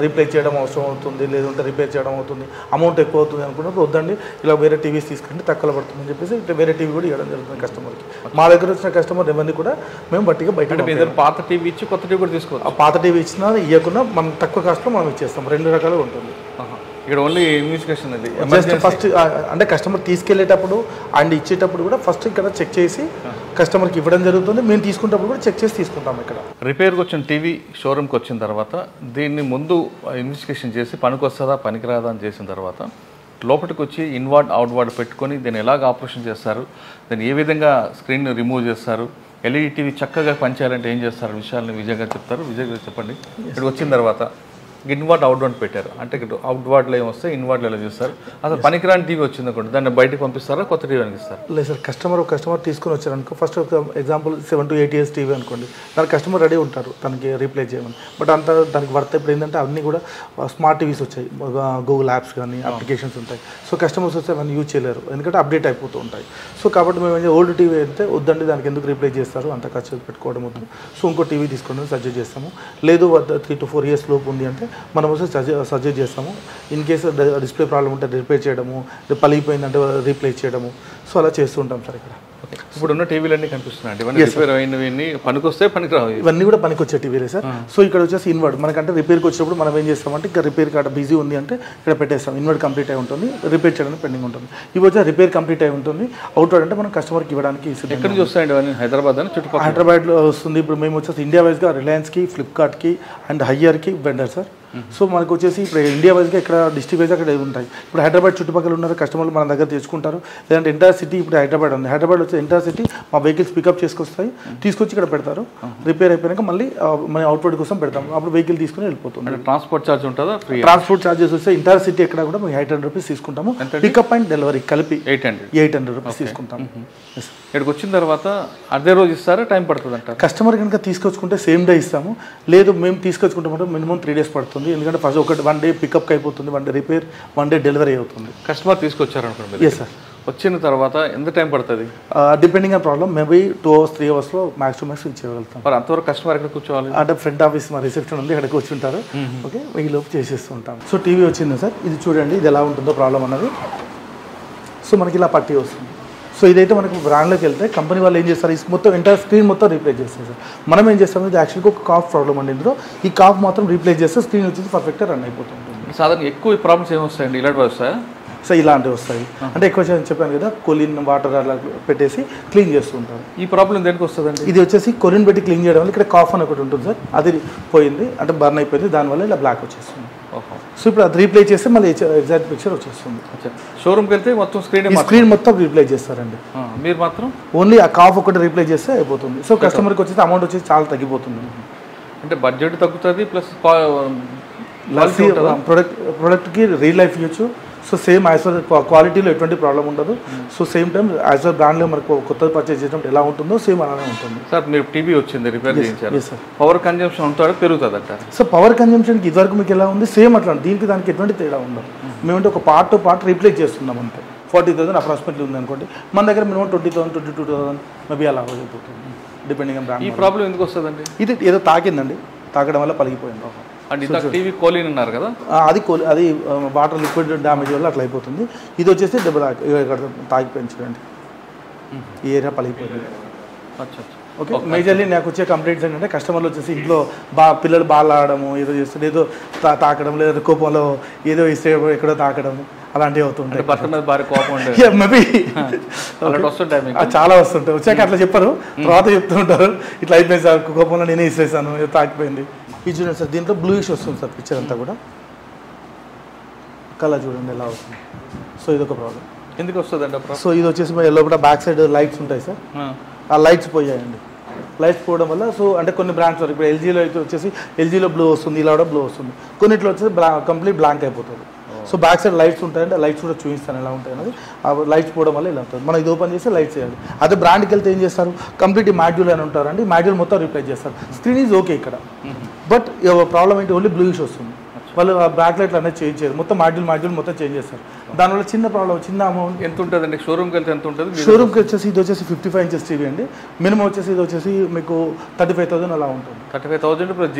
రీప్లేస్ చేయడం అవసరం అవుతుంది, లేదంటే రిపేర్ చేయడం అవుతుంది, అమౌంట్ ఎక్కువ అవుతుంది అనుకున్నప్పుడు వద్దండి ఇలా వేరే టీవీస్ తీసుకుంటే తక్కువ పడుతుంది అని చెప్పేసి ఇట్లా వేరే టీవీ కూడా ఇవ్వడం జరుగుతుంది కస్టమర్కి. మా దగ్గర వచ్చిన కస్టమర్ ఎవరిని కూడా మేము బట్టిగా బయట పాత టీవీ ఇచ్చి కొత్త టీవీ కూడా తీసుకోవాలి. ఆ పాత టీవీ ఇచ్చినా ఇవ్వకుండా మనం తక్కువ కాస్ట్లో మనం ఇచ్చేస్తాం. 2 రకాలుగా ఉంటుంది. ఇక్కడ ఓన్లీ ఇన్వెస్టిగేషన్ అది జస్ట్ ఫస్ట్ అంటే కస్టమర్ తీసుకెళ్లేటప్పుడు అండ్ ఇచ్చేటప్పుడు కూడా ఫస్ట్ ఇక్కడ చెక్ చేసి కస్టమర్కి ఇవ్వడం జరుగుతుంది. మేము తీసుకునేటప్పుడు కూడా చెక్ చేసి తీసుకుంటాం. ఇక్కడ రిపేర్కి వచ్చిన టీవీ షోరూమ్కి వచ్చిన తర్వాత దీన్ని ముందు ఇన్వెస్టిగేషన్ చేసి పనికొస్తుందా పనికిరాదా అని చేసిన తర్వాత లోపలికి వచ్చి ఇన్వార్డ్ అవుట్వార్డ్ పెట్టుకొని దీన్ని ఎలాగ ఆపరేషన్ చేస్తారు, దాన్ని ఏ విధంగా స్క్రీన్ రిమూవ్ చేస్తారు, ఎల్ఈడి టీవీ చక్కగా పనిచేయాలంటే ఏం చేస్తారు విషయాలను విజయ్ గారు చెప్తారు. విజయ్ గారు చెప్పండి. ఇక్కడ వచ్చిన తర్వాత ఇన్వార్డ్ అవుట్వార్డ్ పెట్టారు అంటే ఇక్కడ అవుట్వార్డ్లో ఏమొస్తే ఇన్వార్డ్లో ఎలా చేస్తారు? అసలు పనికిరాని టీవీ వచ్చింది అనుకోండి, దాన్ని బయటకు పంపిస్తారా, కొత్త టీవీ అనిపిస్తారు? లేదు సార్, కస్టమర్ తీసుకొని వచ్చారనుకో, ఫస్ట్ ఒక ఎగ్జాంపుల్ 7 to 8 years టీవీ అనుకోండి, దానికి కస్టమర్ రెడీ ఉంటారు దానికి రీప్లేస్ చేయమని. బట్ అంత దానికి వర్త్ ఇప్పుడు ఏంటంటే అన్నీ కూడా స్మార్ట్ టీవీస్ వచ్చాయి, గూగుల్ యాప్స్ కానీ అప్లికేషన్స్ ఉంటాయి. సో కస్టమర్స్ వస్తే అవన్నీ యూజ్ చేయలేరు ఎందుకంటే అప్డేట్ అయిపోతూ ఉంటాయి. సో కాబట్టి మేము ఏంటంటే ఓల్డ్ టీవీ అయితే వద్దండి దానికి ఎందుకు రీప్లేస్ చేస్తారు, అంత ఖర్చు పెట్టుకోవడం వద్దు, సో ఇంకో టీవీ తీసుకోవడం సజెస్ట్ చేస్తాము. లేదు 3 to 4 years లోపు ఉంది అంటే మనం సజెస్ట్ చేస్తాము. ఇన్ కేసు డిస్ప్లే ప్రాబ్లం ఉంటే రిపేర్ చేయడము, పలిగిపోయిందంటే రీప్లేస్ చేయడము, సో అలా చేస్తూ ఉంటాం సార్. ఇక్కడ ఇప్పుడు ఉన్న టీవీలన్నీ కనిపిస్తున్నాయి, పనికొస్తే పనికిరావు, ఇవన్నీ కూడా పనికొచ్చే టీవీలే సార్. సో ఇక్కడ వచ్చేసి ఇన్వర్డ్ మనకంటే రిపేర్కి వచ్చినప్పుడు మనం ఏం చేస్తామంటే ఇక్కడ రిపేర్ కాడ బిజీ ఉంది అంటే ఇక్కడ పెట్టేస్తాం. ఇన్వర్డ్ కంప్లీట్ అయి ఉంటుంది, రిపేర్ చేయడానికి పెండింగ్ ఉంటుంది. ఇవి వచ్చి రిపేర్ కంప్లీట్ అయి ఉంటుంది, అవుట్వర్డ్ అంటే మనం కస్టమర్కి ఇవ్వడానికి. ఎక్కడ నుంచి వస్తాయండి? హైదరాబాద్ చుట్టుపక్కల హైదరాబాద్లో వస్తుంది. ఇప్పుడు మేము వచ్చేసి ఇండియా వైజ్గా రిలయన్స్కి, ఫ్లిప్కార్ట్కి అండ్ హయ్యర్కి వెండర్ సార్. సో మనకు వచ్చేసి ఇప్పుడు ఇండియా వైజ్గా ఇక్కడ డిస్ట్రిక్ట్ వైజ్ అక్కడ ఉంటాయి. ఇప్పుడు హైదరాబాద్ చుట్టుపక్కల ఉన్న కస్టమర్లు మన దగ్గర తెచ్చుకుంటారు, లేదంటే ఎంటైర్ సిటీ ఇప్పుడు హైదరాబాద్ ఉంది, హైదరాబాద్ వచ్చి ఎంటైర్ సిటీ మా వెహికల్స్ పికప్ చేసుకొస్తాయి, తీసుకొచ్చి ఇక్కడ పెడతారు. రిపేర్ అయిపోయాక మళ్ళీ మన అవుట్వర్డ్ కోసం పెడతాం, అప్పుడు వెహికల్ తీసుకుని వెళ్ళిపోతుంది. ట్రాన్స్పోర్ట్ ఛార్జ్ ఉంటుందా? ట్రాన్స్పోర్ట్ ఛార్జెస్ వస్తే ఎంటైర్ సిటీ ఎక్కడ కూడా మేము 800 రూపీస్ తీసుకుంటాము. పికప్ అండ్ డెలివరీ కలిపి 800 రూపీస్ తీసుకుంటాము. ఇక్కడికి వచ్చిన తర్వాత అదే రోజు ఇస్తారా, టైం పడుతుంది అంటారు? కస్టమర్ కనుక తీసుకొచ్చుకుంటే సేమ్ డే ఇస్తాము, లేదు మేము తీసుకొచ్చుకుంటామంటే మినిమం 3 days పడుతుంది. ఎందుకంటే ఫస్ట్ 1 day పికప్ అయిపోతుంది, 1 day రిపేర్, 1 day డెలివరీ అవుతుంది. కస్టమర్ తీసుకొచ్చారనుకోండి, ఎస్ సార్. వచ్చిన తర్వాత ఎంత టైం పడుతుంది? Depending on problem maybe 2 hours 3 hours max to max ఇచ్చేయగలుగుతాం. మరి అంతవరకు కస్టమర్ ఎక్కడ కూర్చోవాలి అంటే ఫ్రంట్ ఆఫీస్ మా రిసెప్షన్ ఉంది, అక్కడికి వచ్చి ఉంటారు. ఓకే, ఈ లోపు చేసేస్తూ ఉంటాం. సో టీవీ వచ్చింది సార్, ఇది చూడండి ఇది ఎలా ఉంటుందో ప్రాబ్లం అన్నది. సో మనకి ఇలా పట్టి వస్తుంది. సో ఇదైతే మనకు బ్రాండ్లోకి వెళ్తే కంపెనీ వాళ్ళు ఏం చేస్తారు, ఈ మొత్తం ఎంటైర్ స్క్రీన్ మొత్తం రీప్లేస్ చేస్తారు సార్. మనం ఏం చేస్తాం, ఇది యాక్చువల్గా ఒక కాఫ్ ప్రాబ్లం అండి. ఇందులో ఈ కాఫ్ మాత్రం రీప్లేస్ చేస్తే స్క్రీన్ వచ్చేసి పర్ఫెక్ట్గా రన్ అయిపోతుంటుంది. సాధారణ ఎక్కువ ప్రాబ్లమ్స్ ఏమొస్తాయండి, ఇలాంటివి వస్తాయా? సో ఇలాంటివి వస్తాయి అంటే ఎక్కువ చెప్పాను కదా, కొలిన్ వాటర్ అలా పెట్టేసి క్లీన్ చేస్తుంటారు. ఈ ప్రాబ్లం దేనికి వస్తుందండి? ఇది వచ్చేసి కొలిన్ పెట్టి క్లీన్ చేయడం వల్ల ఇక్కడ కాఫ్ అని ఒకటి ఉంటుంది సార్, అది పోయింది అంటే బర్న్ అయిపోయింది, దానివల్ల ఇలా బ్లాక్ వచ్చేస్తుంది. సో ఇప్పుడు అది రీప్లేస్ చేస్తే మళ్ళీ ఎగ్జాక్ట్ పిక్చర్ వచ్చేస్తుంది. షోరూమ్కి వెళ్తే మొత్తం స్క్రీన్ మొత్తం రీప్లేస్ చేస్తారండి. మీరు మాత్రం ఓన్లీ ఆ కాఫ్ ఒకటి రీప్లేస్ చేస్తే అయిపోతుంది. సో కస్టమర్కి వచ్చేసి అమౌంట్ వచ్చేసి చాలా తగ్గిపోతుంది. అంటే బడ్జెట్ తగ్గుతుంది ప్లస్ ప్రొడక్ట్కి రీల్ లైఫ్ ఇవ్వచ్చు. సో సేమ్ యాజ్ పర్ క్వాలిటీలో ఎటువంటి ప్రాబ్లం ఉండదు. So same time as per బ్రాండ్లో మనకు కొత్తది పర్చేజ్ చేసినప్పుడు ఎలా ఉంటుందో సేమ్ అలానే ఉంటుంది. సార్ మీరు టీవీ వచ్చింది రిపేర్ చేయించారు, పవర్ కన్జంప్షన్ ఉంటుందా పెరుగుతుందట? సో పవర్ కన్జంప్షన్కి ఇదివరకు మీకు ఎలా ఉంది సేమ్ అట్లా, దీనికి దానికి ఎటువంటి తేడా ఉండదు. మేమంటే ఒక పార్ట్ టు పార్ట్ రీప్లేస్ చేస్తున్నాం అంతే. 40,000 అప్రాక్సిమేట్లీ ఉంది అనుకోండి, మన దగ్గర మినిమం 20,000 22,000 మేబీ అలా అయిపోతుంది డిపెండింగ్ ఆన్ బ్రాండ్. ఈ ప్రాబ్లం ఎందుకు వస్తుందండి? ఇది ఏదో తాకిందండి, తాకడం వల్ల పలిగిపోయింది. అంటే టీవీ కోలిన్ అన్నారు కదా, అది వాటర్ లిక్విడ్ డ్యామేజ్ వల్ల అట్లా అయిపోతుంది. ఇది వచ్చేసి ఇక్కడ తాగిపోయింది చూడండి, ఈ ఏరియా పలిగిపోయింది. ఓకే, మేజర్లీ నాకు వచ్చే కంప్లైంట్స్ ఏంటంటే కస్టమర్లు వచ్చేసి ఇంట్లో పిల్లలు బాల్ ఆడము, ఏదో చేస్తుంది, ఏదో తాకడం, లేదా కోపంలో ఏదో ఇస్తే ఎక్కడో తాకడం, అలాంటివి అవుతుంటాయి. మేబీ చాలా వస్తుంటాయి. వచ్చాక అట్లా చెప్పరు, తర్వాత చెప్తూ ఉంటారు ఇట్లా అయిపోయింది సార్, కోపంలో నేనే ఇస్తాను, ఏదో తాకిపోయింది. ఇది చూడండి సార్, దీంట్లో బ్లూయిష్ వస్తుంది సార్ పిక్చర్ అంతా కూడా, కలర్ చూడండి ఎలా వస్తుంది. సో ఇదొక ప్రాబ్లం. ఎందుకు వస్తుందండి? సో ఇది వచ్చేసి ఎల్లో కూడా బ్యాక్ సైడ్ లైట్స్ ఉంటాయి సార్, ఆ లైట్స్ పోయాయండి. లైట్స్ పోవడం వల్ల సో అంటే కొన్ని బ్రాండ్స్ ఇప్పుడు ఎల్జీలో అయితే వచ్చేసి ఎల్జీలో బ్లూ వస్తుంది, ఇలా కూడా బ్లూ వస్తుంది, కొన్నిట్లో వచ్చేసి కంప్లీట్ బ్లాంక్ అయిపోతుంది. సో బ్యాక్ సైడ్ లైట్స్ ఉంటాయండి, ఆ లైట్స్ కూడా చూపిస్తాను ఎలా ఉంటాయి అనేది. ఆ లైట్స్ పోవడం వల్ల ఇలా ఉంటుంది. మనం ఇది ఓపెన్ చేస్తే లైట్స్ వేయాలి. అదే బ్రాండ్కి వెళ్తే ఏం చేస్తారు, కంప్లీట్ మాడ్యూల్ అని ఉంటారండి, మాడ్యూల్ మొత్తం రీప్లేస్ చేస్తారు. స్క్రీన్ ఈజ్ ఓకే ఇక్కడ, బట్ ప్రాబ్లం ఏంటి, ఓన్లీ బ్లూయిష్ వస్తుంది. వాళ్ళు ఆ బ్యాక్ లైట్లు అనేది చేంజ్ చేయరు, మొత్తం మాడ్యూల్ మొత్తం చేంజ్ చేస్తారు. దానివల్ల చిన్న ప్రాబ్లం, చిన్న అమౌంట్. ఎంత ఉంటుందండి షోరూమ్కి వెళ్తే? ఎంత ఉంటుంది షోరూమ్కి వచ్చేసి? ఇది వచ్చేసి 55 ఇంచెస్ టీవీ అండి. మినిమం వచ్చేసి ఇది వచ్చేసి మీకు 35,000 అలా ఉంటుంది. 35,000 plus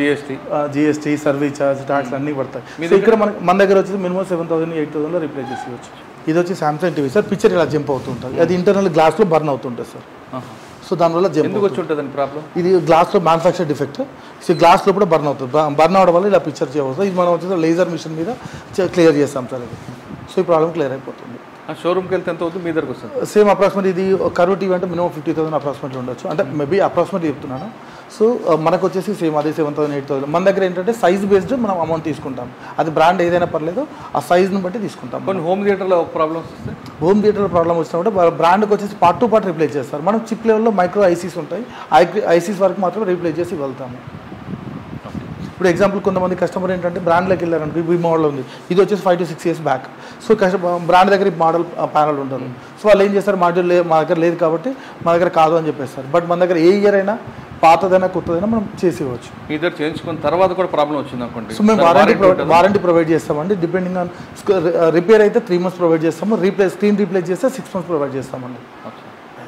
GST service charge tax అన్నీ పడతాయి. సో ఇక్కడ మన దగ్గర వచ్చేసి మినిమం 7,000 8,000లో రీప్లేస్ చేసేవచ్చు. ఇది వచ్చి సామ్సంగ్ టీవీ సార్, పిక్చర్ ఇలా జంప్ అవుతుంటుంది, అది ఇంటర్నల్ గ్లాస్లో బర్న్ అవుతుంటుంది సార్. సో దానివల్ల ఎందుకు వచ్చి ఉంటుందండి ప్రాబ్లం? ఇది గ్లాస్లో మ్యానుఫ్యాక్చర్ డిఫెక్ట్. సో గ్లాస్లో కూడా బర్న్ అవుతుంది, బర్న్ అవడం వల్ల ఇలా పిక్చర్ చేయవచ్చు. ఇది మనం వచ్చేసి లేజర్ మిషన్ మీద క్లియర్ చేస్తాం సార్ ఇది. సో ఈ ప్రాబ్లం క్లియర్ అయిపోతుంది. షోరూమ్కి వెళ్తే ఎంత అవుతుంది మీ దగ్గరకు వస్తుంది? సేమ్ అప్రాక్సిమేట్ ఇది కర్వ్ టీవీ అంటే మినిమం 50,000 అప్రాక్సిమేట్లీ ఉండొచ్చు, అంటే మేబీ అప్రాక్సిమేట్లీ చెప్తున్నాను. సో మనకు వచ్చేసి సేమ్ అదే 7,000 8,000. మన దగ్గర ఏంటంటే సైజ్ బేస్డ్ మనం అమౌంట్ తీసుకుంటాం, అది బ్రాండ్ ఏదైనా పర్లేదు, ఆ సైజ్ని బట్టి తీసుకుంటాం. కొన్ని హోమ్ థియేటర్లో ప్రాబ్లమ్స్ వస్తాయి. హోమ్ థియేటర్లో ప్రాబ్లం వచ్చినప్పుడు బ్రాండ్కి వచ్చేసి పార్ట్ టు పార్ట్ రీప్లేస్ చేస్తారు. మనం చిప్ లెవెల్లో మైక్రో ఐసీస్ ఉంటాయి, ఐసీస్ వరకు మాత్రం రీప్లేస్ చేసి వెళ్తాము. ఇప్పుడు ఎగ్జాంపుల్ కొంతమంది కస్టమర్ ఏంటంటే బ్రాండ్లోకి వెళ్ళారనుకో, ఈ మోడల్ ఉంది, ఇది వచ్చేసి 5 to 6 years back. So brand దగ్గర మోడల్ ప్యానల్ ఉంటుంది. సో వాళ్ళు ఏం చేస్తారు, మాడ్యూల్ మా దగ్గర లేదు కాబట్టి మా దగ్గర కాదు అని చెప్పేస్తారు. బట్ మన దగ్గర ఏ ఇయర్ అయినా పాతదైనా కొత్తదైనా మనం చేసి ఇవ్వచ్చు. మీ దగ్గర చేయించుకున్న తర్వాత కూడా ప్రాబ్లం వచ్చింది అనుకోండి, సో మేము వారంటీ ప్రొవైడ్ చేస్తామండి. డిపెండింగ్ ఆన్ రిపేర్ అయితే 3 months ప్రొవైడ్ చేస్తాము, స్క్రీన్ రీప్లేస్ చేస్తే 6 months ప్రొవైడ్ చేస్తామండి.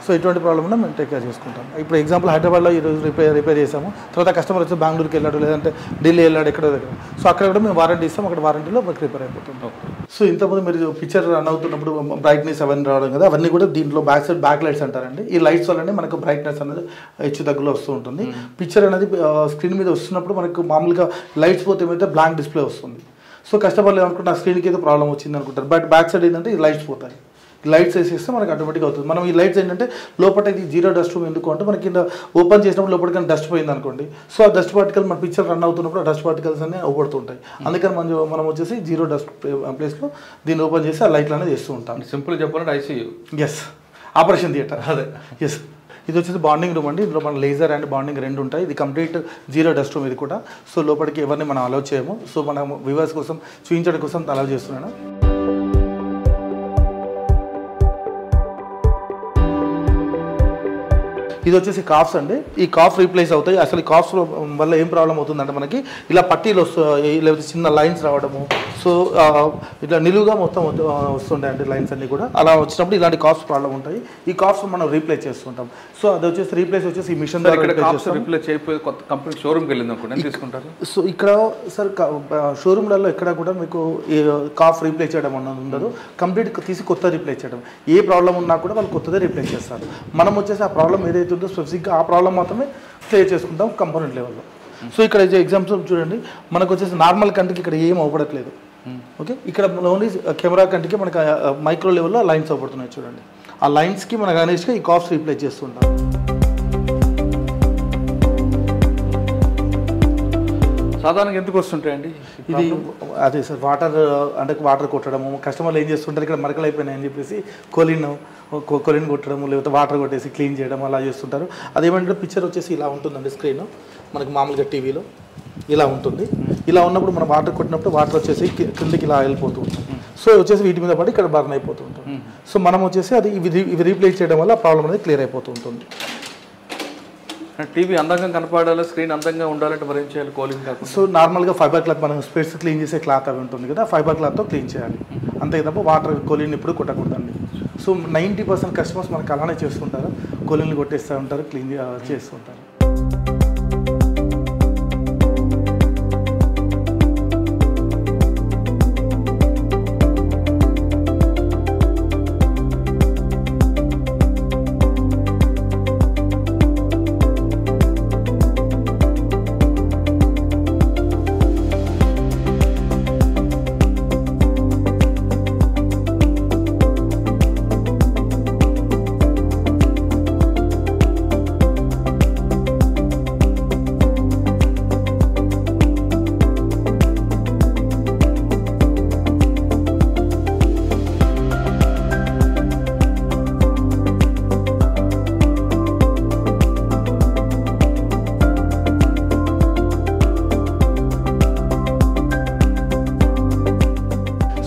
సో ఎటువంటి ప్రాబ్లం ఉన్నా మేము టేక్ కేర్ చేసుకుంటాం. ఇప్పుడు ఎగ్జాంపుల్ హైదరాబాద్లో ఈరోజు రిపేర్ చేసాము, తర్వాత కస్టమర్ వచ్చి బెంగళూరుకి వెళ్ళాడు, లేదంటే ఢిల్లీ వెళ్ళాడు, ఎక్కడో దగ్గర. సో అక్కడ కూడా మేము వారంటీ ఇస్తాం, అక్కడ వారంటీలో మనకి రిపేర్ అయిపోతుంది. సో ఇంతకుముందు మీరు పిక్చర్ రన్ అవుతున్నప్పుడు బ్రైట్నెస్ అవన్నీ రావడం కదా, అవన్నీ కూడా దీంట్లో బ్యాక్ లైట్స్ అంటారండి. ఈ లైట్స్ వల్లనే మనకు బ్రైట్నెస్ అనేది హెచ్చు తగ్గులో వస్తూ ఉంటుంది. పిక్చర్ అనేది స్క్రీన్ మీద వస్తున్నప్పుడు మనకు మామూలుగా లైట్స్ పోతే ఏమైతే బ్లాంక్ డిస్ప్లే వస్తుంది. సో కస్టమర్లు ఏమనుకుంటే ఆ స్క్రీన్కి ఏదో ప్రాబ్లం వచ్చింది అనుకుంటారు, బట్ బ్యాక్ సైడ్ ఏంటంటే ఈ లైట్స్ పోతాయి. లైట్స్ వేసేస్తే మనకి ఆటోమేటిక్గా అవుతుంది. మనం ఈ లైట్స్ ఏంటంటే లోపల ఇది 0 డస్ట్ రూమ్ ఎందుకు అంటే మనకి ఓపెన్ చేసినప్పుడు లోపలికి డస్ట్ పోయింది అనుకోండి, సో ఆ డస్ట్ పార్టికల్ మన పిక్చర్ రన్ అవుతున్నప్పుడు ఆ డస్ట్ పార్టికల్స్ అన్నీ అవుపడుతుంటాయి. అందుకని మనం వచ్చేసి 0 డస్ట్ ప్లేస్లో దీన్ని ఓపెన్ చేసి ఆ లైట్లు అనేది చేస్తూ ఉంటాం. సింపుల్ చెప్పాలంటే ఐసీయూ, ఎస్, ఆపరేషన్ థియేటర్. అదే, ఎస్. ఇది వచ్చేసి బాండింగ్ రూమ్ అండి. ఇందులో మన లేజర్ అండ్ బాండింగ్ 2 ఉంటాయి. ఇది కంప్లీట్ 0 డస్ట్ రూమ్ ఇది కూడా. సో లోపలికి ఎవరిని మనం అలౌ చేయము. సో మనం వ్యూవర్స్ కోసం చూపించడం కోసం అలౌ చేస్తున్నాను. ఇది వచ్చేసి కాఫ్స్ అండి. ఈ కాఫ్ రీప్లేస్ అవుతాయి. అసలు ఈ కాఫ్స్ వల్ల ఏం ప్రాబ్లం అవుతుందంటే మనకి ఇలా పట్టీలు వస్తాయి, లేకపోతే చిన్న లైన్స్ రావడము. సో ఇట్లా నిలువుగా మొత్తం వస్తుంటాయి అండి లైన్స్ అన్ని కూడా. అలా వచ్చినప్పుడు ఇలాంటి కాఫ్స్ ప్రాబ్లం ఉంటాయి. ఈ కాఫ్స్ మనం రీప్లేస్ చేస్తుంటాం. సో అది వచ్చేసి రీప్లేస్ వచ్చేసి ఈ మిషన్ రీప్లేస్ చేయకపోతే కొత్త కంపెనీ షోరూమ్కి వెళ్ళింది అనుకోండి తీసుకుంటారు. సో ఇక్కడ సార్ షోరూమ్లలో ఎక్కడ కూడా మీకు కాఫ్ రీప్లేస్ చేయడం అన్నది ఉండదు. కంప్లీట్ తీసి కొత్త రీప్లేస్ చేయడం. ఏ ప్రాబ్లం ఉన్నా కూడా వాళ్ళు కొత్తదే రీప్లేస్ చేస్తారు. మనం వచ్చేసి ఆ ప్రాబ్లం ఏదైతే ఉందో స్పెసిఫిక్గా ఆ ప్రాబ్లం మాత్రమే క్లియర్ చేసుకుంటాం కంపోనెంట్ లెవెల్లో. సో ఇక్కడ ఎగ్జాంపుల్ చూడండి, మనకు వచ్చేసి నార్మల్ కంటికి ఇక్కడ ఏం అవపడట్లేదు. ఓకే, ఇక్కడ ఓన్లీ కెమెరా కంటికి మనకి మైక్రో లెవెల్లో లైన్స్ అవపడుతున్నాయి చూడండి. ఆ లైన్స్కి మనకు అనేసిగా ఈ కాఫ్స్ రీప్లేస్ చేస్తుంటాం. సాధారణంగా ఎందుకు వస్తుంటాయండి ఇది? అదే సార్, వాటర్ కొట్టడము. కస్టమర్లు ఏం చేస్తుంటారు, ఇక్కడ మరకలు అయిపోయినాయని చెప్పేసి కొలిన్ కొట్టడము, లేకపోతే వాటర్ కొట్టేసి క్లీన్ చేయడం అలా చేస్తుంటారు. అదేమంటే పిక్చర్ వచ్చేసి ఇలా ఉంటుందండి. స్క్రీన్ మనకి మామూలుగా టీవీలో ఇలా ఉంటుంది. ఇలా ఉన్నప్పుడు మనం వాటర్ కొట్టినప్పుడు వాటర్ వచ్చేసి కిందకి ఇలా వెళ్ళిపోతూ ఉంటుంది. సో వచ్చేసి వీటి మీద పడి ఇక్కడ బర్న్ అయిపోతూ ఉంటుంది. సో మనం వచ్చేసి అది ఇవి రీప్లేస్ చేయడం వల్ల ప్రాబ్లం అనేది క్లియర్ అయిపోతూ ఉంటుంది. టీవీ అందంగా కనపడాలి, స్క్రీన్ అందంగా ఉండాలంటే మరి ఏం చేయాలి? కూలింగ్ కాకుండా సో నార్మల్గా ఫైబర్ క్లాత్, మనం స్పేస్ క్లీన్ చేసే క్లాత్ అవి ఉంటుంది కదా, ఫైబర్ క్లాత్తో క్లీన్ చేయాలి. అంతే తప్ప వాటర్ కూలింగ్ ఎప్పుడు కొట్టకూడదండి. సో 90% కస్టమర్స్ మనకు అలానే చేస్తుంటారు, కూలింగ్లు కొట్టేస్తూ ఉంటారు, క్లీన్ చేస్తుంటారు.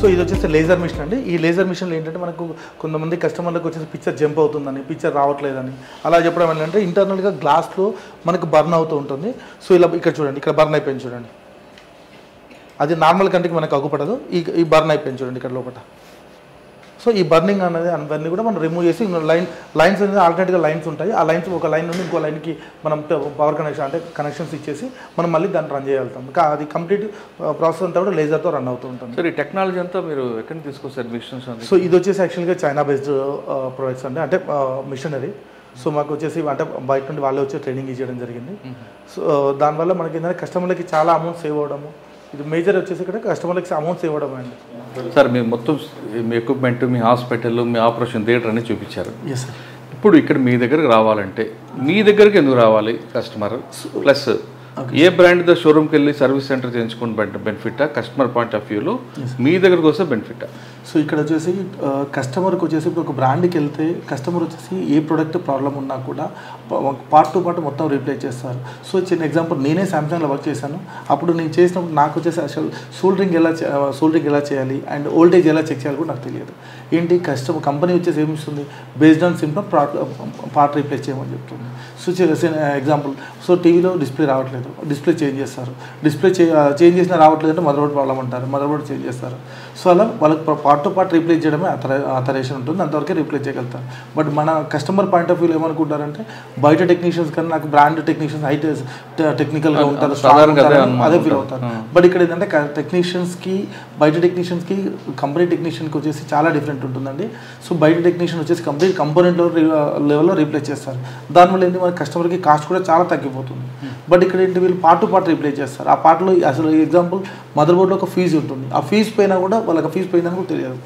సో ఇది వచ్చేసి లేజర్ మిషన్ అండి. ఈ లేజర్ మిషన్లో ఏంటంటే మనకు కొంతమంది కస్టమర్లకు వచ్చేసి పిక్చర్ జంప్ అవుతుందని, పిక్చర్ రావట్లేదని అలా చెప్పడం ఏంటంటే ఇంటర్నల్గా గ్లాస్లో మనకు బర్న్ అవుతూ ఉంటుంది. సో ఇలా ఇక్కడ చూడండి, ఇక్కడ బర్న్ అయిపోయింది చూడండి. అది నార్మల్ కంటికి మనకు అగ్గుపడదు, ఈ బర్న్ అయిపోయింది చూడండి ఇక్కడ లోపల. సో ఈ బర్నింగ్ అనేది అవన్నీ కూడా మనం రిమూవ్ చేసి లైన్స్ అనేది ఆల్టర్నేట్గా లైన్స్ ఉంటాయి. ఆ లైన్స్ ఒక లైన్ నుండి ఇంకో లైన్కి మనం పవర్ కనెక్షన్ అంటే కనెక్షన్స్ ఇచ్చేసి మనం మళ్ళీ దాన్ని రన్ చేయగలుగుతాం. అది కంప్లీట్ ప్రాసెస్ అంతా కూడా లేజర్తో రన్ అవుతూ ఉంటుంది. సార్ ఈ టెక్నాలజీ అంతా మీరు ఎక్కడ తీసుకొస్తారు మిషన్స్? సో ఇది వచ్చేసి యాక్చువల్గా చైనా బేస్డ్ ప్రొడక్ట్స్ అండి, అంటే మిషనరీ. సో మాకు వచ్చేసి అంటే బయట నుండి వాళ్ళే వచ్చి ట్రైనింగ్ ఇచ్చేయడం జరిగింది. సో దానివల్ల మనకి ఏంటంటే కస్టమర్లకి చాలా అమౌంట్ సేవ్ అవ్వడము. ఇది మేజర్ వచ్చేసి ఇక్కడ కస్టమర్లకి అమౌంట్ సేవ్ అవ్వడం అండి. సార్ మీరు మొత్తం మీ ఎక్విప్మెంట్, మీ హాస్పిటల్, మీ ఆపరేషన్ థియేటర్ అన్ని చూపించారు. Yes sir. ఇప్పుడు ఇక్కడ మీ దగ్గరకు రావాలంటే మీ దగ్గరికి ఎందుకు రావాలి కస్టమర్? ప్లస్ ఏ బ్రాండ్ షోరూమ్కి వెళ్ళి సర్వీస్ సెంటర్ చేయించుకుని బెనిఫిటా, కస్టమర్ పాయింట్ ఆఫ్ వ్యూలో మీ దగ్గరకు వస్తే బెనిఫిటా? సో ఇక్కడ వచ్చేసి కస్టమర్కి వచ్చేసి ఇప్పుడు ఒక బ్రాండ్కి వెళ్తే కస్టమర్ వచ్చేసి ఏ ప్రోడక్ట్ ప్రాబ్లం ఉన్నా కూడా పార్ట్ టు పార్ట్ మొత్తం రీప్లేస్ చేస్తారు. సో చిన్న ఎగ్జాంపుల్, నేనే సామ్సంగ్లో వర్క్ చేశాను. అప్పుడు నేను చేసినప్పుడు నాకు వచ్చేసి అసలు సోల్డరింగ్ ఎలా చేయాలి అండ్ ఓల్టేజ్ ఎలా చెక్ చేయాలి కూడా నాకు తెలియదు. ఏంటి కంపెనీ వచ్చేసి ఏమి ఇస్తుంది, based on symptom part replace చేయమని చెప్తుంది. సో ఎగ్జాంపుల్, సో టీవీలో డిస్ప్లే రావట్లేదు, డిస్ప్లే చేంజ్ చేస్తారు. డిస్ప్లే చేంజ్ చేసినా రావట్లేదు అంటే మదర్ బోర్డ్ ప్రాబ్లం అంటారు, మదర్ బోర్డ్ చేంజ్ చేస్తారు. సో అలా వాళ్ళకి పార్ట్ టు పార్ట్ రీప్లేస్ చేయడమే అథరైజేషన్ ఉంటుంది, అంతవరకే రీప్లేస్ చేయగలుగుతారు. బట్ మన కస్టమర్ పాయింట్ ఆఫ్ వ్యూలో ఏమనుకుంటారంటే బయట టెక్నీషియన్స్ కన్నా నాకు బ్రాండ్ టెక్నీషియన్స్ హైట్ టెక్నికల్గా ఉంటారు, అదే ఫీల్ అవుతారు. బట్ ఇక్కడ ఏంటంటే టెక్నీషియన్స్కి బయట టెక్నీషియన్స్కి కంపెనీ టెక్నీషియన్కి వచ్చేసి చాలా డిఫరెంట్ ఉంటుందండి. సో బయట టెక్నీషియన్ వచ్చేసి కంప్లీట్ కంపోనెంట్ లెవెల్లో రీప్లేస్ చేస్తారు. దానివల్ల ఏంటి మన కస్టమర్కి కాస్ట్ కూడా చాలా తగ్గిపోతుంది. బట్ ఇక్కడ ఏంటి వీళ్ళు పార్ట్ టు పార్ట్ రీప్లేస్ చేస్తారు. ఆ పార్ట్లో అసలు ఎగ్జాంపుల్ మదర్ బోర్డ్లో ఒక ఫీజు ఉంటుంది, ఆ ఫీజు పోయినా కూడా వాళ్ళకి ఫీజు పోయిందని కూడా తెలియదు.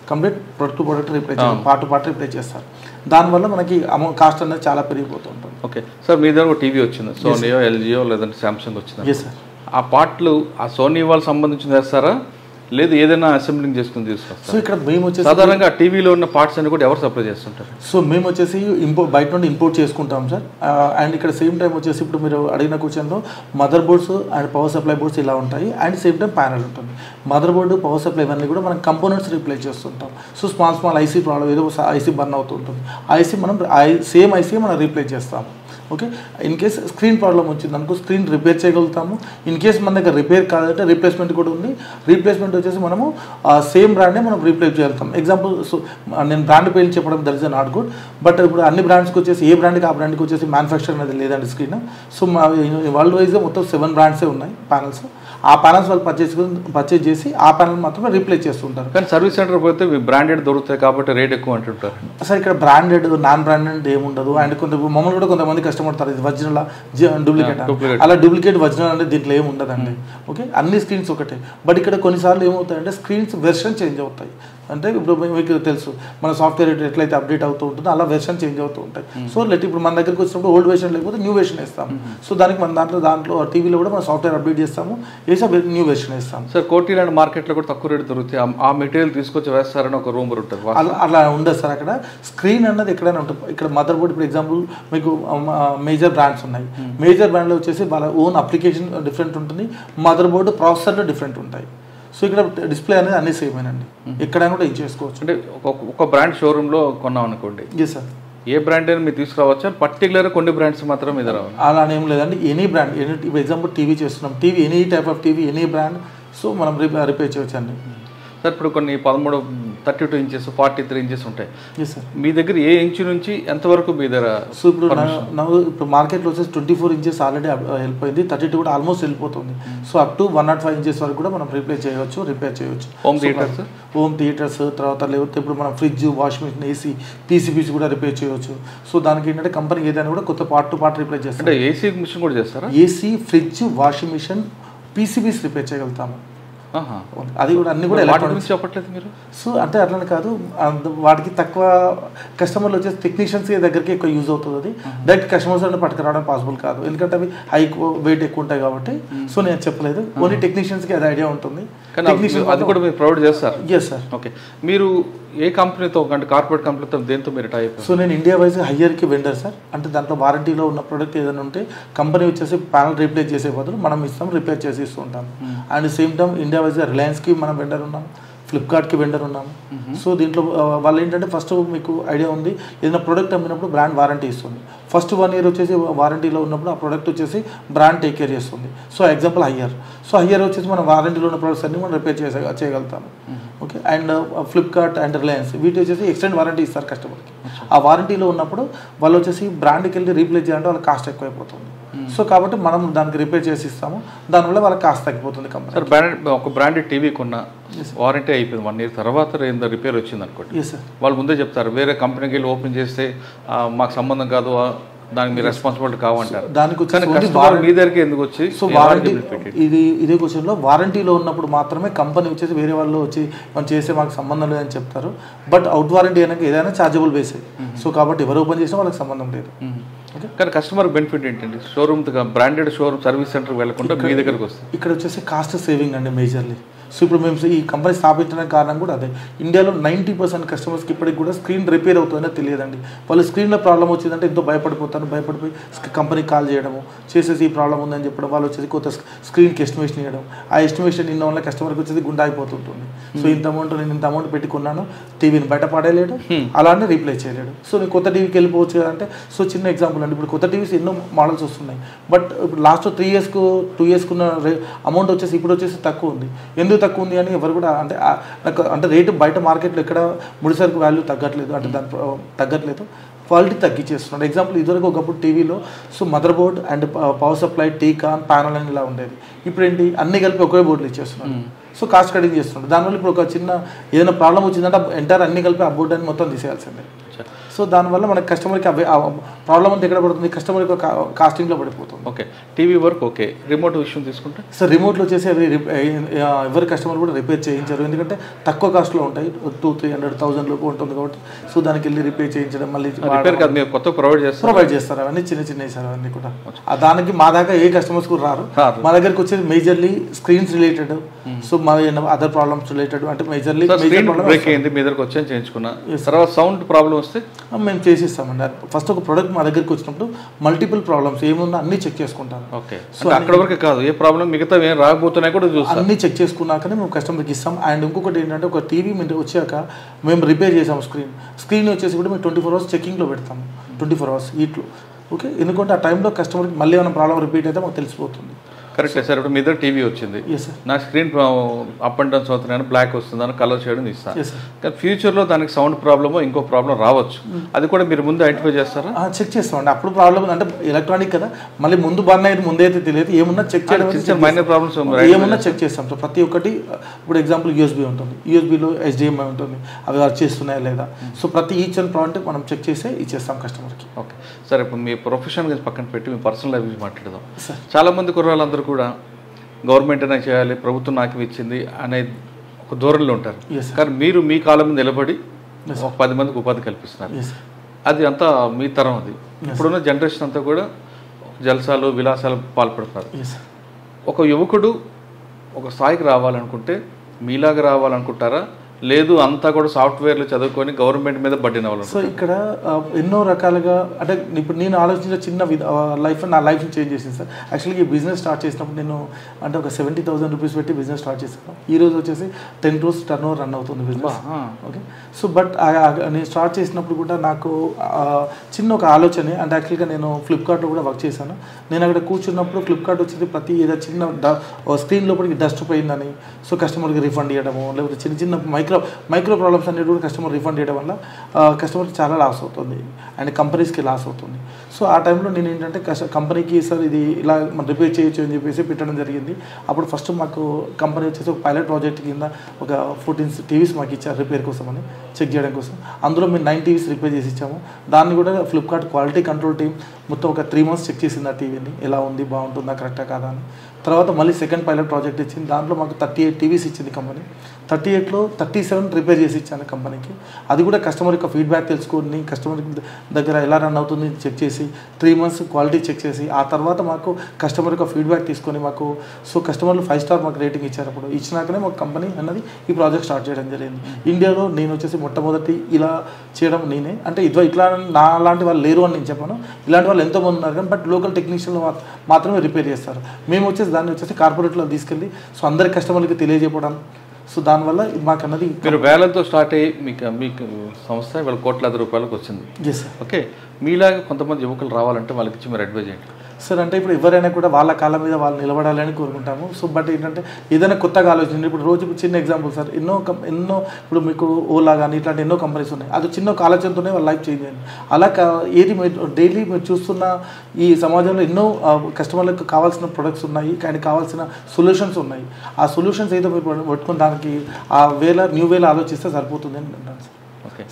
Complete product to product replace చేస్తారు, పార్ట్ టు పార్ట్ రీప్లేస్ చేస్తారు. దానివల్ల మనకి అమౌంట్ కాస్ట్ అనేది చాలా పెరిగిపోతూ ఉంటుంది. ఓకే సార్, మీ దగ్గర ఒక టీవీ వచ్చింది, సోనీయో ఎల్జీయో లేదంటే శాంసంగ్ వచ్చింది. Yes sir. ఆ పార్ట్లు ఆ సోనీ వాళ్ళు సంబంధించిన వేస్తారా లేదు ఏదైనా అసెంబ్లింగ్ చేసుకుని తీసుకొస్తారు. సో ఇక్కడ మేము వచ్చేసి సాధారణంగా టీవీలో ఉన్న పార్ట్స్ అన్ని కూడా ఎవరు సప్లై చేస్తుంటారు? సో మేము వచ్చేసి బయట నుండి ఇంపోర్ట్ చేసుకుంటాం సార్. అండ్ ఇక్కడ సేమ్ టైం వచ్చేసి ఇప్పుడు మీరు అడిగిన క్వశ్చన్లో mother boards and power supply boards ఇలా ఉంటాయి, అండ్ సేమ్ టైం ప్యానల్ ఉంటుంది. మదర్ బోర్డు, పవర్ సప్లై ఇవన్నీ కూడా మనం కంపోనెంట్స్ రీప్లేస్ చేస్తుంటాం. సో స్మాల్ ఐసీ ప్రాబ్లం ఏదో ఐసీ బర్న్ అవుతూ ఉంటుంది, ఐసీ మనం సేమ్ ఐసీ మనం రీప్లేస్ చేస్తాము. Okay, in case screen problem వచ్చింది అనుకో స్క్రీన్ రిపేర్ చేయగలుగుతాము. ఇన్ కేస్ మన దగ్గర రిపేర్ కాదంటే రీప్లేస్మెంట్ కూడా ఉంది. రీప్లేస్మెంట్ వచ్చేసి మనము సేమ్ బ్రాండ్నే మనం రీప్లేస్ చేయగలుగుతాం. ఎగ్జాంపుల్, సో నేను బ్రాండ్ పేరు చెప్పడం that is not good, but ఇప్పుడు అన్ని బ్రాండ్స్కి వచ్చేసి ఏ బ్రాండ్కి ఆ బ్రాండ్కి వచ్చేసి మ్యానుఫ్యాక్చర్ అనేది లేదండి స్క్రీన్. సో వరల్డ్ వైజ్గా మొత్తం 7 బ్రాండ్సే ఉన్నాయి ప్యానల్స్. ఆ ప్యానల్స్ వాళ్ళు పర్చేజ్ చేసి ఆ ప్యానల్ మాత్రమే రీప్లేస్ చేస్తుంటారు. కానీ సర్వీస్ సెంటర్ పోతే బ్రాండెడ్ దొరుకుతాయి కాబట్టి రేట్ ఎక్కువ అంటుంటారు సార్. ఇక్కడ బ్రాండెడ్ నాన్ బ్రాండెడ్ ఏముండదు. అండ్ మమ్మల్ని కూడా కొంతమంది కష్టపడతారు ఇది ఒరిజినల్ డూప్లికేట్, అలా డూప్లికేట్ ఒరిజినల్ అంటే దీంట్లో ఏమి ఉండదండి. ఓకే, అన్ని స్క్రీన్స్ ఒకటే. బట్ ఇక్కడ కొన్నిసార్లు ఏమవుతాయంటే స్క్రీన్స్ వెర్షన్ చేంజ్ అవుతాయి. అంటే ఇప్పుడు మీకు తెలుసు మన సాఫ్ట్వేర్ ఎట్లయితే అప్డేట్ అవుతూ ఉంటుందో అలా వెర్షన్ చేంజ్ అవుతూ ఉంటాయి. సో ఇప్పుడు మన దగ్గరికి వచ్చినప్పుడు ఓల్డ్ వెర్షన్ లేకపోతే న్యూ వెర్షన్ ఇస్తాము. సో దానికి మన దాంట్లో టీవీలో కూడా మన సాఫ్ట్వేర్ అప్డేట్ చేస్తాము, వేసి న్యూ వెర్షన్ ఇస్తాము. సార్ కోటి లాంటి మార్కెట్లో కూడా తక్కువ రేటు దొరుకుతాయి, ఆ మెటీరియల్ తీసుకొచ్చి వేస్తారని ఒక రూమర్ ఉంటుంది. అలా ఉండదు సార్. అక్కడ స్క్రీన్ అన్నది ఎక్కడైనా ఉంటుంది. ఇక్కడ మదర్ బోర్డ్ ఇప్పుడు ఎగ్జాంపుల్ మీకు మేజర్ బ్రాండ్స్ ఉన్నాయి. మేజర్ బ్రాండ్లో వచ్చేసి వాళ్ళ ఓన్ అప్లికేషన్ డిఫరెంట్ ఉంటుంది, మదర్ బోర్డు ప్రాసెసర్లో డిఫరెంట్ ఉంటాయి. సో ఇక్కడ డిస్ప్లే అనేది అన్ని సేమేనండి, ఎక్కడైనా కూడా ఇది చేసుకోవచ్చు. అంటే ఒక బ్రాండ్ షోరూంలో కొన్నాం అనుకోండి, సార్ ఏ బ్రాండ్ అయినా మీరు తీసుకురావచ్చు, పర్టికులర్ కొన్ని బ్రాండ్స్ మాత్రం ఇది రావాలి అలా ఏం లేదండి. ఎనీ బ్రాండ్, ఇప్పుడు ఎగ్జాంపుల్ టీవీ చేస్తున్నాం, TV any type of TV any brand, so మనం రిపేర్ చేయవచ్చు అండి. సార్ ఇప్పుడు కొన్ని 32 ఇంచెస్ 43 ఇంచెస్ ఉంటాయి. సార్ మీ దగ్గర ఏ ఇంచు నుంచి ఎంతవరకు మీ దగ్గర? సో ఇప్పుడు మార్కెట్లో వచ్చేసి 24 ఇంచెస్ ఆల్రెడీ వెళ్ళిపోయింది, 32 కూడా ఆల్మోస్ట్ వెళ్ళిపోతుంది. సో అప్ టు 105 ఇంచెస్ వరకు కూడా మనం రిపేర్ చేయవచ్చు. హోమ్ థియేటర్స్ తర్వాత లేకపోతే ఇప్పుడు మనం fridge, washing machine, AC, PCBs కూడా రిపేర్ చేయవచ్చు. సో దానికి ఏంటంటే కంపెనీ ఏదైనా కూడా కొత్త పార్ట్ రిపేర్ చేస్తారు. అంటే ఏసీ మిషన్ కూడా చేస్తారా? AC, fridge, washing machine, PCBs repair చేయగలుగుతాము. అది కూడా అన్ని కూడా ఎలక్ట్రానిక్స్ చెప్పట్లేదు మీరు. సో అంటే అట్లనే కాదు, వాటికి తక్కువ కస్టమర్లు వచ్చేసి టెక్నీషియన్స్ దగ్గరికి ఎక్కువ యూజ్ అవుతుంది. అది డైరెక్ట్ కస్టమర్స్ అంటే పట్టుకురావడం పాసిబుల్ కాదు, ఎందుకంటే అవి హై వెయిట్ ఎక్కువ ఉంటాయి కాబట్టి. సో నేను చెప్పలేదు, ఓన్లీ టెక్నీషియన్స్కి అది ఐడియా ఉంటుంది. అది కూడా మీరు ప్రొవైడ్ చేస్తారు? Yes sir. ఓకే, మీరు ఏ కంపెనీతో అంటే కార్పొరేట్ కంపెనీతో దేంతో మీరు టైప్? సో నేను ఇండియా వైజ్ హయ్యర్కి వెండర్ సార్. అంటే దాంట్లో వారంటీలో ఉన్న ప్రోడక్ట్ ఏదైనా ఉంటే కంపెనీ వచ్చేసి ప్యానల్ రీప్లేస్ చేసే బదులు మనం ఇస్తాం, రిపేర్ చేసి ఇస్తూ ఉంటాం. And same time India wise రిలయన్స్కి మనం వెండర్ ఉన్నాం, ఫ్లిప్కార్ట్కి వెండర్ ఉన్నాము. సో దీంట్లో వాళ్ళు ఏంటంటే ఫస్ట్ మీకు ఐడియా ఉంది, ఏదైనా ప్రోడక్ట్ అమ్మినప్పుడు బ్రాండ్ వారంటీ ఇస్తుంది. ఫస్ట్ 1 year వచ్చేసి వారంటీలో ఉన్నప్పుడు ఆ ప్రోడక్ట్ వచ్చేసి బ్రాండ్ టేక్ కేర్ చేస్తుంది. So example higher. So higher వచ్చేసి మనం వారంటీలో ఉన్న ప్రోడక్ట్స్ అన్ని మనం రిపేర్ చేయగలుగుతాము. Okay, and Flipkart and Reliance వీటి వచ్చేసి ఎక్స్టెండ్ వారంటీ ఇస్తారు కస్టమర్కి. ఆ వారంటీలో ఉన్నప్పుడు వాళ్ళు వచ్చేసి బ్రాండ్కి వెళ్ళి రీప్లేస్ చేయాలంటే వాళ్ళకి కాస్ట్ ఎక్కువైపోతుంది. సో కాబట్టి మనం దానికి రిపేర్ చేసి ఇస్తాము, దానివల్ల వాళ్ళకి కాస్ట్ తగ్గిపోతుంది కంపెనీ. సార్ ఒక బ్రాండెడ్ టీవీ కొన్న వారంటీ అయిపోయింది, 1 year తర్వాత రిపేర్ వచ్చింది అనుకోండి, వాళ్ళు ముందే చెప్తారు వేరే కంపెనీకి వెళ్ళి ఓపెన్ చేస్తే మాకు సంబంధం కాదు, దానికి మీరు రెస్పాన్సిబిలిటీ కావంటారు. దానికి మీ దగ్గరికి ఎందుకు వచ్చి? సో వారంటీ ఇదే క్వశ్చన్లో వారంటీలో ఉన్నప్పుడు మాత్రమే కంపెనీ వచ్చేసి వేరే వాళ్ళు వచ్చి మనం చేస్తే మాకు సంబంధం లేదని చెప్తారు. బట్ అవుట్ వారంటీ అయినాక ఏదైనా ఛార్జబుల్ బేసే. సో కాబట్టి ఎవరు ఓపెన్ చేసినా వాళ్ళకి సంబంధం లేదు. కానీ కస్టమర్ బెనిఫిట్ ఏంటండి? షోరూమ్ బ్రాండెడ్ షోరూమ్ సర్వీస్ సెంటర్కి వెళ్ళకుండా మీ దగ్గరకు వస్తుంది. ఇక్కడ వచ్చేసి కాస్ట్ సేవింగ్ అండి మేజర్లీ. సో ఇప్పుడు మేము ఈ కంపెనీ స్థాపించడానికి కారణం కూడా అదే. ఇండియాలో 90% కస్టమర్స్కి ఇప్పటికి కూడా స్క్రీన్ రిపేర్ అవుతుందనే తెలియదండి. వాళ్ళు స్క్రీన్లో ప్రాబ్లం వచ్చిందంటే ఎంతో భయపడిపోయి కంపెనీకి కాల్ చేయడము, చేసేసి ఈ ప్రాబ్లం ఉందని చెప్పడం, వాళ్ళు వచ్చేసి కొత్త స్క్రీన్కి ఎస్టిమేషన్ ఇవ్వడం. ఆ ఎస్టిమేషన్ ఇన్న వల్ల కస్టమర్కి వచ్చేసి గుండా అయిపోతుంటుంది. సో నేను ఇంత అమౌంట్ పెట్టి కొన్నాను, టీవీని బయట పడేయలేడు, అలానే రీప్లేస్ చేయలేడు. సో నేను కొత్త టీవీకి వెళ్ళిపోవచ్చు కదంటే, సో చిన్న ఎగ్జాంపుల్ అండి, ఇప్పుడు కొత్త టీవీస్ ఎన్నో మోడల్స్ వస్తున్నాయి. బట్ ఇప్పుడు లాస్ట్ 2 years ఉన్న అమౌంట్ వచ్చేసి ఇప్పుడు వచ్చేసి తక్కువ ఉంది. ఎందుకు తక్కువ ఉంది అని ఎవరు కూడా అంటే రేటు బయట మార్కెట్లో ఎక్కడ ముడిసరికి వాల్యూ తగ్గట్లేదు, అంటే దాని తగ్గట్లేదు, క్వాలిటీ తగ్గించేస్తున్నాడు. ఎగ్జాంపుల్ ఇదివరకు ఒకప్పుడు టీవీలో so mother board and power supply, T con, panel అని ఇలా ఉండేది. ఇప్పుడు ఏంటి అన్ని కలిపి ఒకే బోర్డులు ఇచ్చేస్తున్నాడు. సో కాస్ట్ కటింగ్ చేస్తున్నాడు. దానివల్ల ఇప్పుడు ఒక చిన్న ఏదైనా ప్రాబ్లం వచ్చిందంటే ఎంటైర్ అన్ని కలిపి ఆ బోర్డు అని మొత్తం తీసేయాల్సిందే. సో దానివల్ల మనకి కస్టమర్కి ప్రాబ్లం అంతా ఎక్కడ పడుతుంది, కస్టమర్ యొక్క కాస్టింగ్లో పడిపోతుంది. Okay, TV work okay. Remote విషయం తీసుకుంటే సార్ రిమోట్లో వచ్చేసి అవి ఎవరి కస్టమర్ కూడా రిపేర్ చేయించారు, ఎందుకంటే తక్కువ కాస్ట్లో ఉంటాయి, 200-300,000 లోపు ఉంటుంది కాబట్టి. సో దానికి వెళ్ళి రిపేర్ చేయించడం, మళ్ళీ రిపేర్ కాదు మీరు కొత్త ప్రొవైడ్ చేస్తారు. అవన్నీ చిన్న సార్, అవన్నీ కూడా దానికి మా దాకా ఏ కస్టమర్స్ కూడా రారు. మా దగ్గరకు వచ్చేది మేజర్లీ స్క్రీన్స్ రిలేటెడ్, సో మా అదర్ ప్రాబ్లమ్స్ రిలేటెడ్, అంటే మేజర్లీ బ్రేక్ అయింది మీ దగ్గరకు వచ్చి చేయించుకున్నా, తర్వాత సౌండ్ ప్రాబ్లం వస్తే మేము చేసిస్తామండి. ఫస్ట్ ఒక ప్రోడక్ట్ మా దగ్గరికి వచ్చినప్పుడు మల్టిపుల్ ప్రాబ్లమ్స్ ఏమున్నా అన్ని చెక్ చేసుకుంటారు. ఓకే, సో అక్కడ వరకు కాదు, ఏ ప్రాబ్లం మిగతా ఏం రాకపోతున్నాయి కూడా చూస్తాం, అన్ని చెక్ చేసుకున్నాకనే మేము కస్టమర్కి ఇస్తాం. అండ్ ఇంకొకటి ఏంటంటే, ఒక టీవీ మేము వచ్చాక మేము రిపేర్ చేసాం స్క్రీన్ వచ్చేసి కూడా మేము 24 hours చెకింగ్లో పెడతాము, 24 hours హీట్లో. ఓకే, ఎందుకంటే ఆ టైంలో కస్టమర్కి మళ్ళీ ఏమైనా ప్రాబ్లం రిపీట్ అయితే మాకు తెలిసిపోతుంది. Correct sir. ఇప్పుడు మీ దగ్గర టీవీ వచ్చింది, నా స్క్రీన్ అప్ అండ్ డౌన్స్ అవుతున్నాను, బ్లాక్ వస్తుందని కలర్ చేయడం ఇస్తాను, కానీ ఫ్యూచర్లో దానికి సౌండ్ ప్రాబ్లమో ఇంకో ప్రాబ్లం రావచ్చు, అది కూడా మీరు ముందు ఐడెంటిఫై చేస్తారా? చెక్ చేస్తామండి. అప్పుడు ప్రాబ్లం అంటే ఎలక్ట్రానిక్ కదా, మళ్ళీ ముందు బర్న్ అయితే ముందే అయితే తెలియదు, ఏమున్నా చెక్ చేయడం, మైనర్ ప్రాబ్లమ్స్ ఏమున్నా చెక్ చేస్తాం. సో ప్రతి ఒక్కటి, ఇప్పుడు ఎగ్జాంపుల్ యూఎస్బీ ఉంటుంది, యూఎస్బీలో HDMI ఉంటుంది, అవి వర్క్ చేస్తున్నాయా లేదా, సో ప్రతి ఈచ్ అండ్ ప్రోడక్ట్ మనం చెక్ చేసి ఇచ్చేస్తాం కస్టమర్కి. ఓకే సార్, ఇప్పుడు మీ ప్రొఫెషన్ గురించి పక్కన పెట్టి మీ పర్సనల్ లైఫ్ గురించి మాట్లాడదాం. చాలా మంది కుర్రాళ్ళందరూ కూడా గవర్నమెంట్ అయినా చేయాలి, ప్రభుత్వం నాకు ఇచ్చింది అనే ఒక ధోరణిలో ఉంటారు, కానీ మీరు మీ కాలం మీద నిలబడి ఒక 10 మందికి ఉపాధి కల్పిస్తున్నారు. అది అంతా మీ తరం. అది ఇప్పుడున్న జనరేషన్ అంతా కూడా జల్సాలు విలాసాలు పాల్పడుతున్నారు. ఒక యువకుడు ఒక స్థాయికి రావాలనుకుంటే మీలాగా రావాలనుకుంటారా, లేదు అంతా కూడా సాఫ్ట్వేర్లు చదువుకొని గవర్నమెంట్ మీద పడిన వాళ్ళు? సో ఇక్కడ ఎన్నో రకాలుగా, అంటే ఇప్పుడు నేను ఆలోచించిన చిన్న నా లైఫ్ని చేంజ్ చేసింది సార్. యాక్చువల్గా ఈ బిజినెస్ స్టార్ట్ చేసినప్పుడు నేను అంటే ఒక 70,000 రూపీస్ పెట్టి బిజినెస్ స్టార్ట్ చేశాను. ఈ రోజు వచ్చేసి 10 crores టర్న్ ఓవర్ రన్ అవుతుంది బిజినెస్. ఓకే, సో బట్ నేను స్టార్ట్ చేసినప్పుడు కూడా నాకు చిన్న ఒక ఆలోచన, అంటే యాక్చువల్గా నేను ఫ్లిప్కార్ట్లో కూడా వర్క్ చేశాను. నేను అక్కడ కూర్చున్నప్పుడు ఫ్లిప్కార్ట్ వచ్చేసి ప్రతి ఏదో చిన్న స్క్రీన్ లోపలికి డస్ట్ పోయిందని, సో కస్టమర్కి రిఫండ్ చేయడము, లేకపోతే చిన్న చిన్న మైక్రో ప్రాబ్లమ్స్ అనేవి కూడా కస్టమర్ రిఫండ్ చేయడం వల్ల కస్టమర్కి చాలా లాస్ అవుతుంది అండ్ కంపెనీస్కి లాస్ అవుతుంది. సో ఆ టైంలో నేను ఏంటంటే కంపెనీకి సార్ ఇది ఇలా మనం రిపేర్ చేయొచ్చు అని చెప్పేసి పెట్టడం జరిగింది. అప్పుడు ఫస్ట్ మాకు కంపెనీ వచ్చేసి ఒక పైలట్ ప్రాజెక్ట్ కింద ఒక 14 TVs మాకు ఇచ్చారు రిపేర్ కోసం అని, చెక్ చేయడం కోసం. అందులో మేము 9 TVs రిపేర్ చేసి ఇచ్చాము. దాన్ని కూడా ఫ్లిప్కార్ట్ క్వాలిటీ కంట్రోల్ టీమ్ మొత్తం ఒక 3 months చెక్ చేసింది ఆ టీవీని, ఎలా ఉంది, బాగుంటుందా, కరెక్టా కాదా అని. తర్వాత మళ్ళీ సెకండ్ పైలట్ ప్రాజెక్ట్ ఇచ్చింది, దాంట్లో మాకు 38 TVs ఇచ్చింది కంపెనీ. 38లో 37 రిపేర్ చేసి ఇచ్చాను కంపెనీకి. అది కూడా కస్టమర్ యొక్క ఫీడ్బ్యాక్ తెలుసుకొని కస్టమర్ దగ్గర ఎలా రన్ అవుతుంది చెక్ చేసి 3 months క్వాలిటీ చెక్ చేసి, ఆ తర్వాత మాకు కస్టమర్ యొక్క ఫీడ్బ్యాక్ తీసుకొని మాకు సో కస్టమర్లు 5 star మాకు రేటింగ్ ఇచ్చారు. అప్పుడు ఇచ్చినాకనే మాకు కంపెనీ అన్నది ఈ ప్రాజెక్ట్ స్టార్ట్ చేయడం జరిగింది. ఇండియాలో నేను వచ్చేసి మొట్టమొదటి ఇలా చేయడం నేనే. అంటే ఇట్లా నా లాంటి వాళ్ళు లేరు అని నేను చెప్పాను, ఇలాంటి వాళ్ళు ఎంతోమంది ఉన్నారు కానీ బట్ లోకల్ టెక్నీషియన్లు మాత్రమే రిపేర్ చేస్తారు. మేము వచ్చేసి దాన్ని వచ్చేసి కార్పొరేట్లో తీసుకెళ్ళి సో అందరి కస్టమర్లకి తెలియజేయడం. సో దానివల్ల మాకు అన్నది మీరు వేలతో స్టార్ట్ అయ్యి మీకు సంస్థ ఇవాళ కోట్లాది రూపాయలకు వచ్చింది. ఓకే, మీలాగా కొంతమంది యువకులు రావాలంటే వాళ్ళకి ఇచ్చి మీరు అడ్వైజ్ చేయండి. సార్ అంటే ఇప్పుడు ఎవరైనా కూడా వాళ్ళ కాళ్ళ మీద వాళ్ళు నిలబడాలని కోరుకుంటాము. సో బట్ ఏంటంటే ఏదైనా కొత్తగా ఆలోచించండి. ఇప్పుడు రోజు చిన్న ఎగ్జాంపుల్ సార్, ఎన్నో ఇప్పుడు మీకు ఓలా కానీ ఇట్లాంటి ఎన్నో కంపెనీస్ ఉన్నాయి, అది చిన్న ఆలోచనతోనే వాళ్ళ లైఫ్ చేంజ్ అయింది. అలా ఏది డైలీ మీరు చూస్తున్న ఈ సమాజంలో ఎన్నో కస్టమర్లకు కావాల్సిన ప్రొడక్ట్స్ ఉన్నాయి, కానీ కావాల్సిన సొల్యూషన్స్ ఉన్నాయి. ఆ సొల్యూషన్స్ ఏదో మీరు పట్టుకుని దానికి ఆ న్యూ వేలో ఆలోచిస్తే సరిపోతుంది అని అంటాను సార్.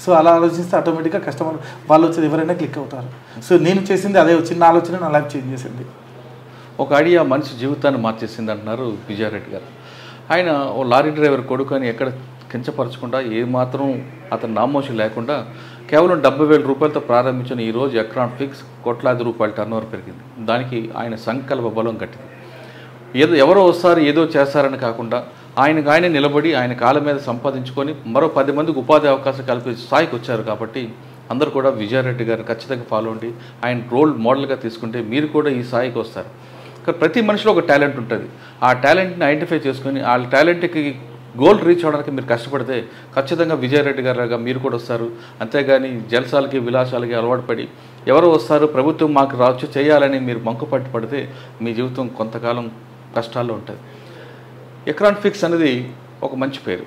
సో అలా ఆలోచిస్తే ఆటోమేటిక్గా కస్టమర్ వాళ్ళు వచ్చేది ఎవరైనా క్లిక్ అవుతారు. సో నేను చేసింది అదే, చిన్న ఆలోచన నా లైఫ్ చేంజ్ చేసింది. ఒక ఐడియా మనిషి జీవితాన్ని మార్చేసింది అంటున్నారు విజయారెడ్డి గారు. ఆయన ఓ లారీ డ్రైవర్ కొడుకు అని ఎక్కడ కించపరచకుండా ఏమాత్రం అతను నామోషి లేకుండా కేవలం 70,000 రూపాయలతో ప్రారంభించిన ఈరోజు ఎక్రాన్ ఫిక్స్ కోట్లాది రూపాయల టర్న్ ఓవర్ పెరిగింది. దానికి ఆయన సంకల్ప బలం గట్టింది. ఎవరో వస్తారు ఏదో చేస్తారని కాకుండా ఆయన నిలబడి ఆయన కాళ్ళ మీద సంపాదించుకొని మరో 10 మందికి ఉపాధి అవకాశం కల్పించే స్థాయికి వచ్చారు. కాబట్టి అందరూ కూడా విజయారెడ్డి గారిని ఖచ్చితంగా ఫాలో అండి. ఆయన రోల్ మోడల్గా తీసుకుంటే మీరు కూడా ఈ స్థాయికి వస్తారు. ప్రతి మనిషిలో ఒక టాలెంట్ ఉంటుంది. ఆ టాలెంట్ని ఐడెంటిఫై చేసుకొని ఆ టాలెంట్కి గోల్ రీచ్ అవ్వడానికి మీరు కష్టపడితే ఖచ్చితంగా విజయారెడ్డి గారుగా మీరు కూడా వస్తారు. అంతేగాని జల్సాలకి విలాసాలకి అలవాటు పడి ఎవరో వస్తారు ప్రభుత్వం మాకు రావచ్చు చేయాలని మీరు మంకుపట్టు పడితే మీ జీవితం కొంతకాలం కష్టాల్లో ఉంటుంది. ఎక్రాన్ ఫిక్స్ అనేది ఒక మంచి పేరు.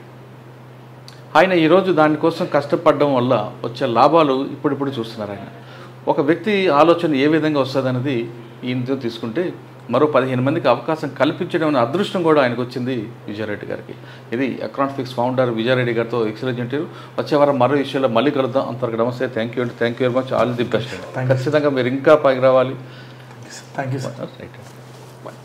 ఆయన ఈరోజు దానికోసం కష్టపడడం వల్ల వచ్చే లాభాలు ఇప్పుడిప్పుడు చూస్తున్నారు. ఆయన ఒక వ్యక్తి ఆలోచన ఏ విధంగా వస్తుంది అనేది ఈయనతో తీసుకుంటే మరో 15 మందికి అవకాశం కల్పించడం అనే అదృష్టం కూడా ఆయనకు వచ్చింది విజయారెడ్డి గారికి. ఇది ఎకనామిక్స్ ఫౌండర్ విజయారెడ్డి గారితో ఎక్సలెంట్ ఇంటర్వ్యూ. వచ్చే వారం మరో విషయంలో మళ్ళీ కలుద్దాం. అంతవరకు నమస్తే. థ్యాంక్ యూ అండి. Thank you very much. All the best అండి. ఖచ్చితంగా మీరు ఇంకా పైకి రావాలి. Thank you sir. Right. Bye.